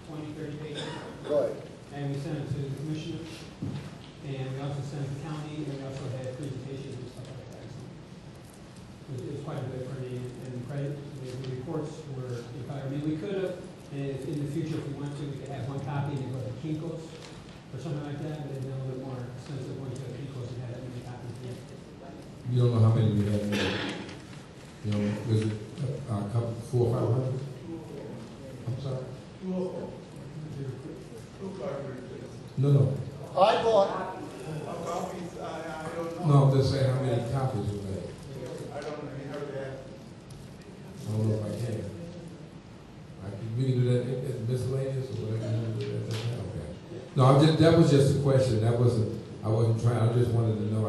20, 30 pages. Right. And we sent it to the commissioners, and we also sent it to county, and we also had presentations and stuff like that. So it was quite a bit of printing and credit. The reports were in color. I mean, we could have, in the future, if we want to, we could have one copy and go to Kinko's or something like that, but it's a little bit more expensive when you go to Kinko's and have that many copies. You don't know how many we have. You know, was it a couple, 400 or 500? I'm sorry. Two cartridges. No. I bought, Copies, I don't know. No, I'm just saying how many copies we made. I don't know, you heard that. I don't know if I can. We can do that at miscellaneous or whatever you want to do that. Okay. No, that was just a question. I wasn't trying. I just wanted to know. I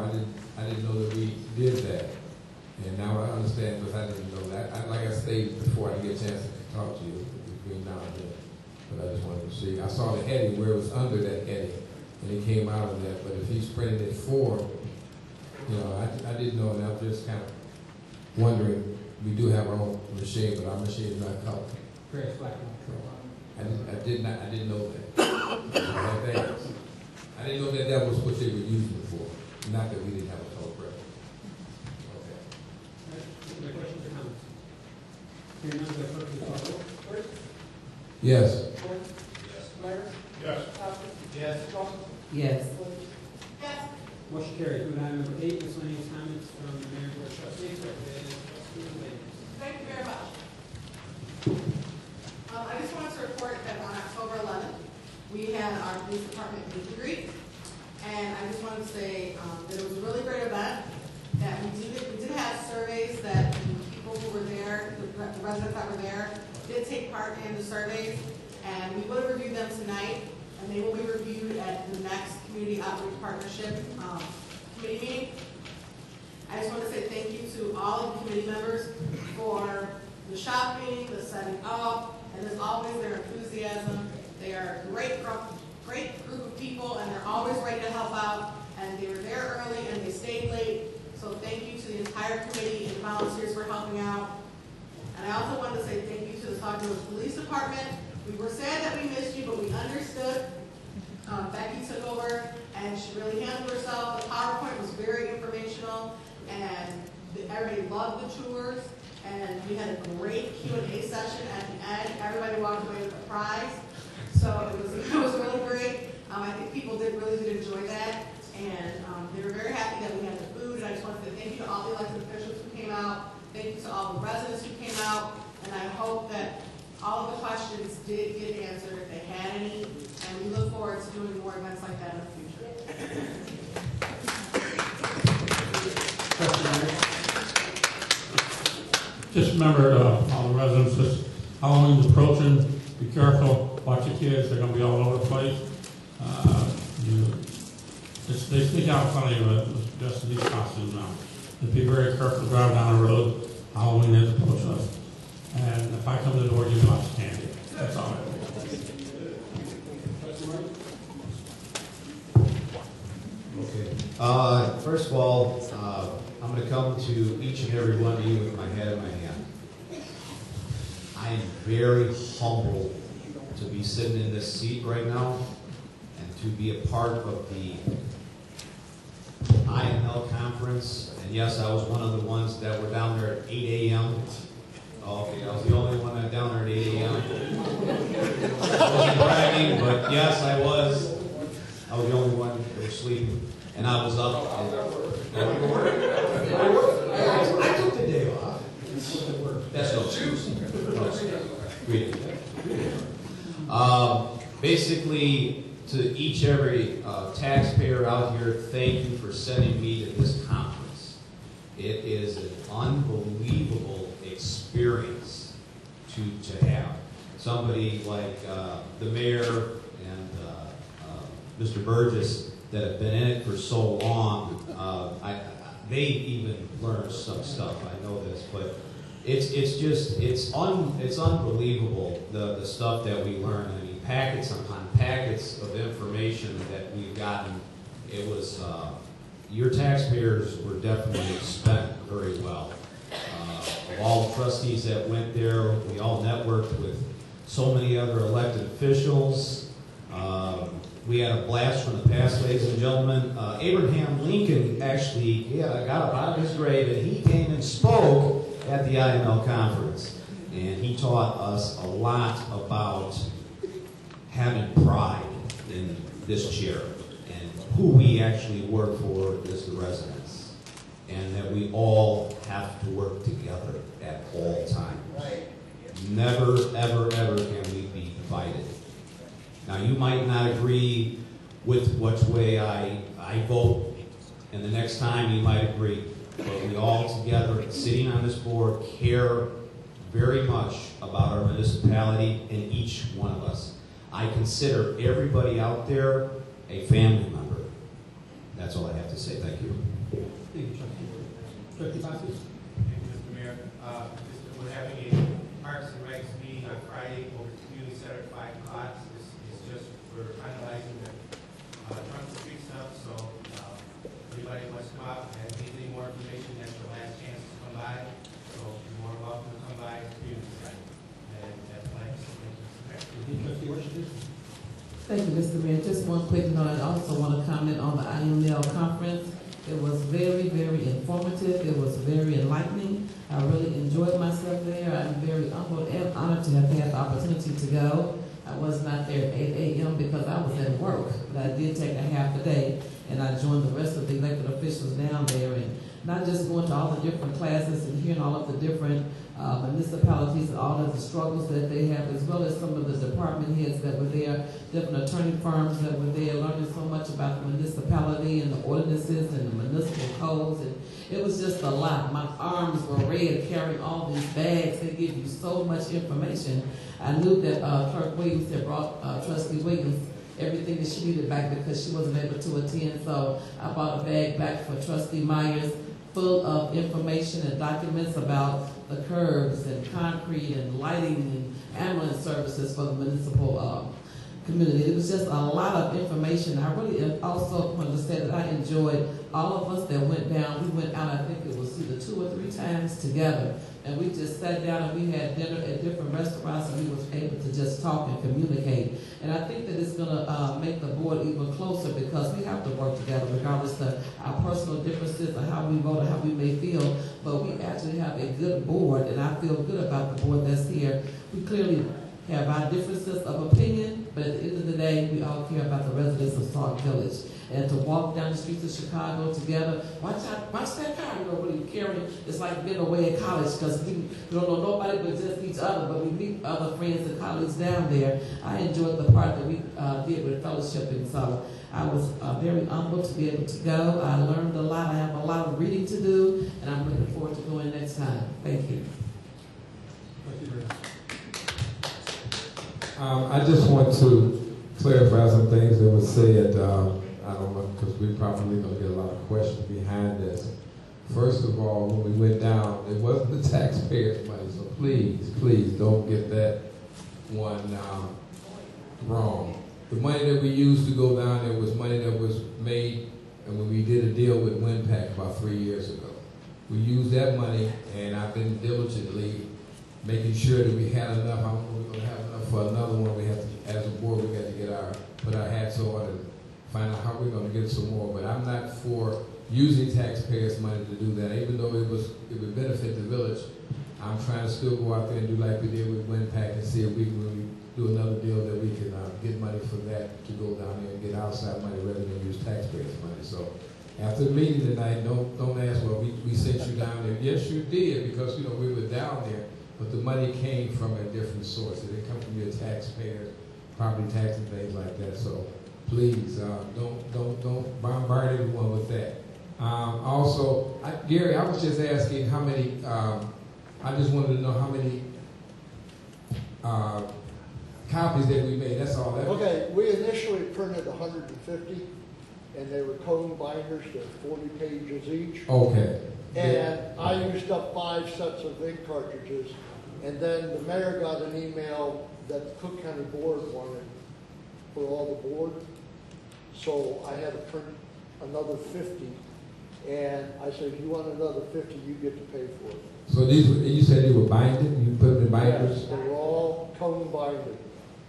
didn't know that we did that, and now I understand because I didn't know that. Like I stated before, I didn't get a chance to talk to you between now and then, but I just wanted to see. I saw the heading where it was under that heading, and it came out of that. But if he's printing it for, I didn't know, and I'm just kind of wondering. We do have our own machine, but our machine is not colored. Correct, black and I didn't know that. I didn't know that was what they were using it for. Not that we didn't have a color press. Okay. Any questions or comments? Hearing none, the clerk will call the roll. Yes. Yes. Yes. Yes. Yes. Motion carries. Moving on to number 8, miscellaneous comments from the mayor and board of trustees. Thank you very much. I just wanted to report that on October 11th, we had our police department meet and greet. And I just wanted to say that it was a really great event, that we did have surveys that the people who were there, the residents that were there, did take part in the surveys. And we will review them tonight, and they will be reviewed at the next Community Outreach Partnership committee meeting. I just want to say thank you to all of the committee members for the shopping, the setting up, and as always, their enthusiasm. They are a great group of people, and they're always ready to help out. And they were there early, and they stayed late. So thank you to the entire committee and volunteers for helping out. And I also wanted to say thank you to the Sauk Village Police Department. We were sad that we missed you, but we understood. Becky took over, and she really handled herself. The PowerPoint was very informational, and everybody loved the tours. And we had a great Q&A session at the end. Everybody walked away with a prize. So it was really great. I think people really did enjoy that. And they were very happy that we had the food. And I just want to say thank you to all the elected officials who came out. Thank you to all the residents who came out. And I hope that all of the questions did get answered if they had any. And we look forward to doing more events like that in the future. Just remember, all the residents, this Halloween's approaching. Be careful. Watch your kids. They're going to be all over the place. They sneak out in front of you just in these costumes now. And be very careful driving down the road. Halloween is approaching us. And if I come to the door, give me lots of candy. That's all. Okay. First of all, I'm going to come to each and every one of you with my head in my hand. I am very humbled to be sitting in this seat right now and to be a part of the IML conference. And yes, I was one of the ones that were down there at 8 a.m. Okay, I was the only one that down there at 8 a.m. I wasn't bragging, but yes, I was. I was the only one that was sleeping, and I was up. I took the day off. That's no excuse. Basically, to every taxpayer out here, thank you for sending me to this conference. It is an unbelievable experience to have. Somebody like the mayor and Mr. Burgess that have been in it for so long, they even learned some stuff. I know this, but it's unbelievable the stuff that we learn. I mean, packets upon packets of information that we've gotten. It was your taxpayers were definitely spent very well. Of all the trustees that went there, we all networked with so many other elected officials. We had a blast from the past, ladies and gentlemen. Abraham Lincoln actually got up out of his grave and he came and spoke at the IML conference. And he taught us a lot about having pride in this chair and who we actually work for as the residents. And that we all have to work together at all times. Never, ever, ever can we be divided. Now, you might not agree with which way I vote, and the next time you might agree, but we all together, sitting on this board, care very much about our municipality and each one of us. I consider everybody out there a family member. That's all I have to say. Thank you. Thank you, Trustee Foskey. Thank you, Mr. Mayor. We're having a Parks and Recs meeting on Friday over at the Community Center at 5 o'clock. This is just for finalizing the trunk or treat stuff, so anybody who wants to come out and need any more information, that's your last chance to come by. So you're more welcome to come by the Community Center. And that's my Trustee Washington. Thank you, Mr. Mayor. Just one quick note. I also want to comment on the IML conference. It was very, very informative. It was very enlightening. I really enjoyed myself there. I'm very humbled and honored to have had the opportunity to go. I was not there at 8 a.m. because I was at work, but I did take a half a day, and I joined the rest of the elected officials down there, and not just going to all the different classes and hearing all of the different municipalities and all of the struggles that they have, as well as some of the department heads that were there, different attorney firms that were there, learning so much about the municipality and the ordinances and the municipal codes. And it was just a lot. My arms were red carrying all these bags. They give you so much information. I knew that Clerk Williams had brought Trustee Williams everything that she needed back because she wasn't able to attend. So I brought a bag back for Trustee Myers full of information and documents about the curbs and concrete and lighting and ambulance services for the municipal community. It was just a lot of information. I really also want to say that I enjoyed all of us that went down. We went out, I think it was either 2 or 3 times together. And we just sat down and we had dinner at different restaurants and we was able to just talk and communicate. And I think that it's going to make the board even closer because we have to work together regardless of our personal differences or how we vote or how we may feel. But we actually have a good board, and I feel good about the board that's here. We clearly have our differences of opinion, but at the end of the day, we all care about the residents of Sauk Village. And to walk down the streets of Chicago together, watch that car, really carrying, it's like being away at college because we don't know nobody but just each other, but we meet other friends and colleagues down there. I enjoyed the part that we did with fellowshipping, so I was very humbled to be able to go. I learned a lot. I have a lot of reading to do, and I'm looking forward to going next time. Thank you. I just want to clarify some things that were said. I don't know, because we're probably going to get a lot of questions behind this. First of all, when we went down, it wasn't the taxpayers' money, so please, please don't get that one wrong. The money that we used to go down there was money that was made, and when we did a deal with WinPAC about 3 years ago. We used that money, and I've been diligently making sure that we had enough. I don't know if we're going to have enough for another one. We have to, as a board, we got to get put our hats on and find out how we're going to get some more. But I'm not for using taxpayers' money to do that, even though it would benefit the village. I'm trying to still go out there and do like we did with WinPack and see if we can really do another deal that we can get money for that to go down there and get outside money rather than use taxpayers' money. So after the meeting tonight, don't ask, well, we sent you down there. Yes, you did, because, you know, we were down there, but the money came from a different source. It didn't come from your taxpayers, property tax and things like that. So please, don't bombard everyone with that. Also, Gary, I was just asking how many, I just wanted to know how many copies that we made. That's all. Okay, we initially printed 150, and they were cone binders, they're 40 pages each. Okay. And I used up 5 sets of ink cartridges, and then the mayor got an email that the Cook County Board wanted for all the board. So I had to print another 50, and I said, if you want another 50, you get to pay for it. So these, you said they were binded? You put them in binders? Yes, they were all cone binded.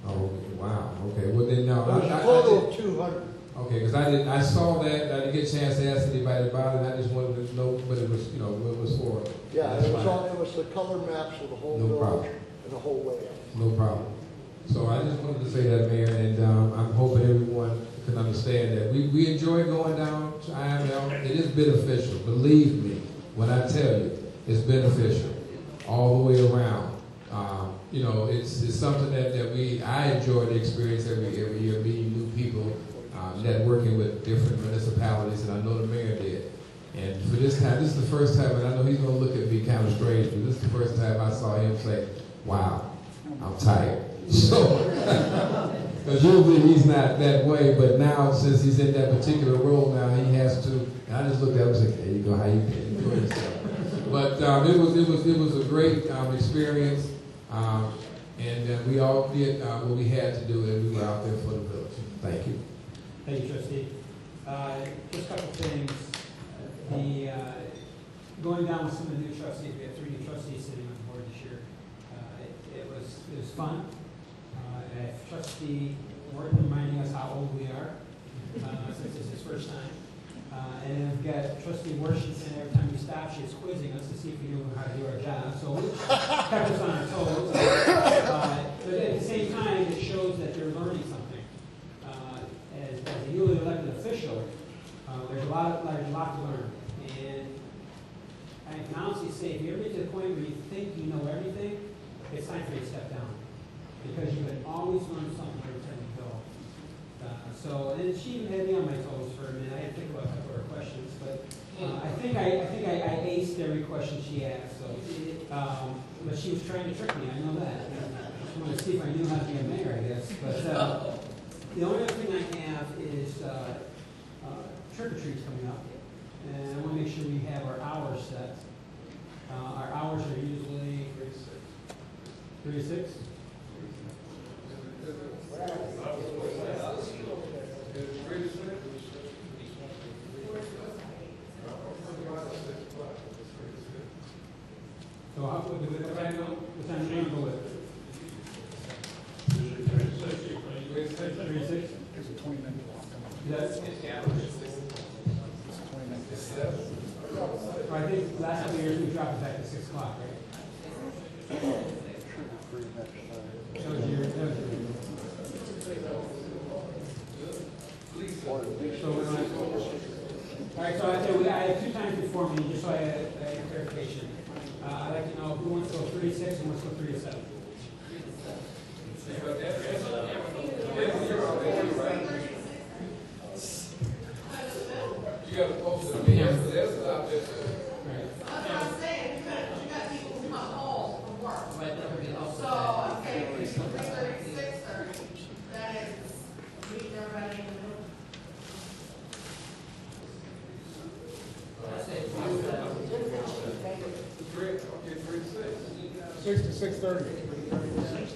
Oh, wow. Okay. Well, then, no. There was a total of 200. Okay, because I saw that. I didn't get a chance to ask anybody about it. I just wanted to know what it was, you know, what it was for. Yeah, it was the color maps of the whole village and the whole layout. No problem. So I just wanted to say that, Mayor, and I'm hoping everyone can understand that we enjoy going down to IML. It is beneficial. Believe me when I tell you, it's beneficial all the way around. You know, it's something that I enjoy the experience every year, meeting new people, networking with different municipalities, and I know the mayor did. And for this time, this is the first time, and I know he's going to look at me kind of strange, but this is the first time I saw him say, wow, I'm tired. So, because usually he's not that way, but now since he's in that particular role now, he has to, and I just looked at him and said, there you go, how you can enjoy yourself. But it was a great experience, and we all did what we had to do, and we were out there for the village. Thank you. Thank you, Trustee. Just a couple things. Going down with some of the new trustees, we have 3 new trustees sitting on the board this year. It was fun. Trustee Morton reminding us how old we are, since it's his first time. And then we've got Trustee Washington. Every time we stop, she's quizzing us to see if we knew how to do our job. So it kept us on our toes. But at the same time, it shows that they're learning something. As a newly elected official, there's a lot to learn. And I can honestly say, if you ever get to the point where you think you know everything, it's time for you to step down. Because you can always learn something every time you go. And she even had me on my toes for a minute. I had to think about a couple of her questions, but I think I aced every question she asked. So, but she was trying to trick me. I know that. I just wanted to see if I knew how to be a mayor, I guess. But the only other thing I have is trick or treats coming up, and I want to make sure we have our hours set. Our hours are usually 3 to 6. So what time do you go with? 3 to 6? It's a 20-minute walk. Yes. I think last couple of years we dropped it back to 6 o'clock, right? That was your. All right, so I have 2 times before me, just so I have clarification. I'd like to know who wants to go 3 to 6 and who wants to go 3 to 7. You got to post it. That's out there. That's what I'm saying, you got people who come home from work. So I'm saying 3:30 to 6:30, that is meeting everybody in the room. Six to 6:30.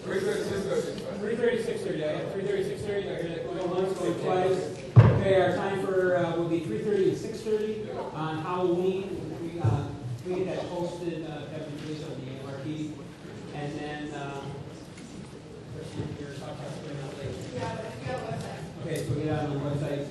3:30 to 6:30. I have 3:30 to 6:30. I hear that going once, going twice. Okay, our time for will be 3:30 to 6:30 on Halloween. We get that posted, that we release on the MRP, and then okay, so we get out on the website.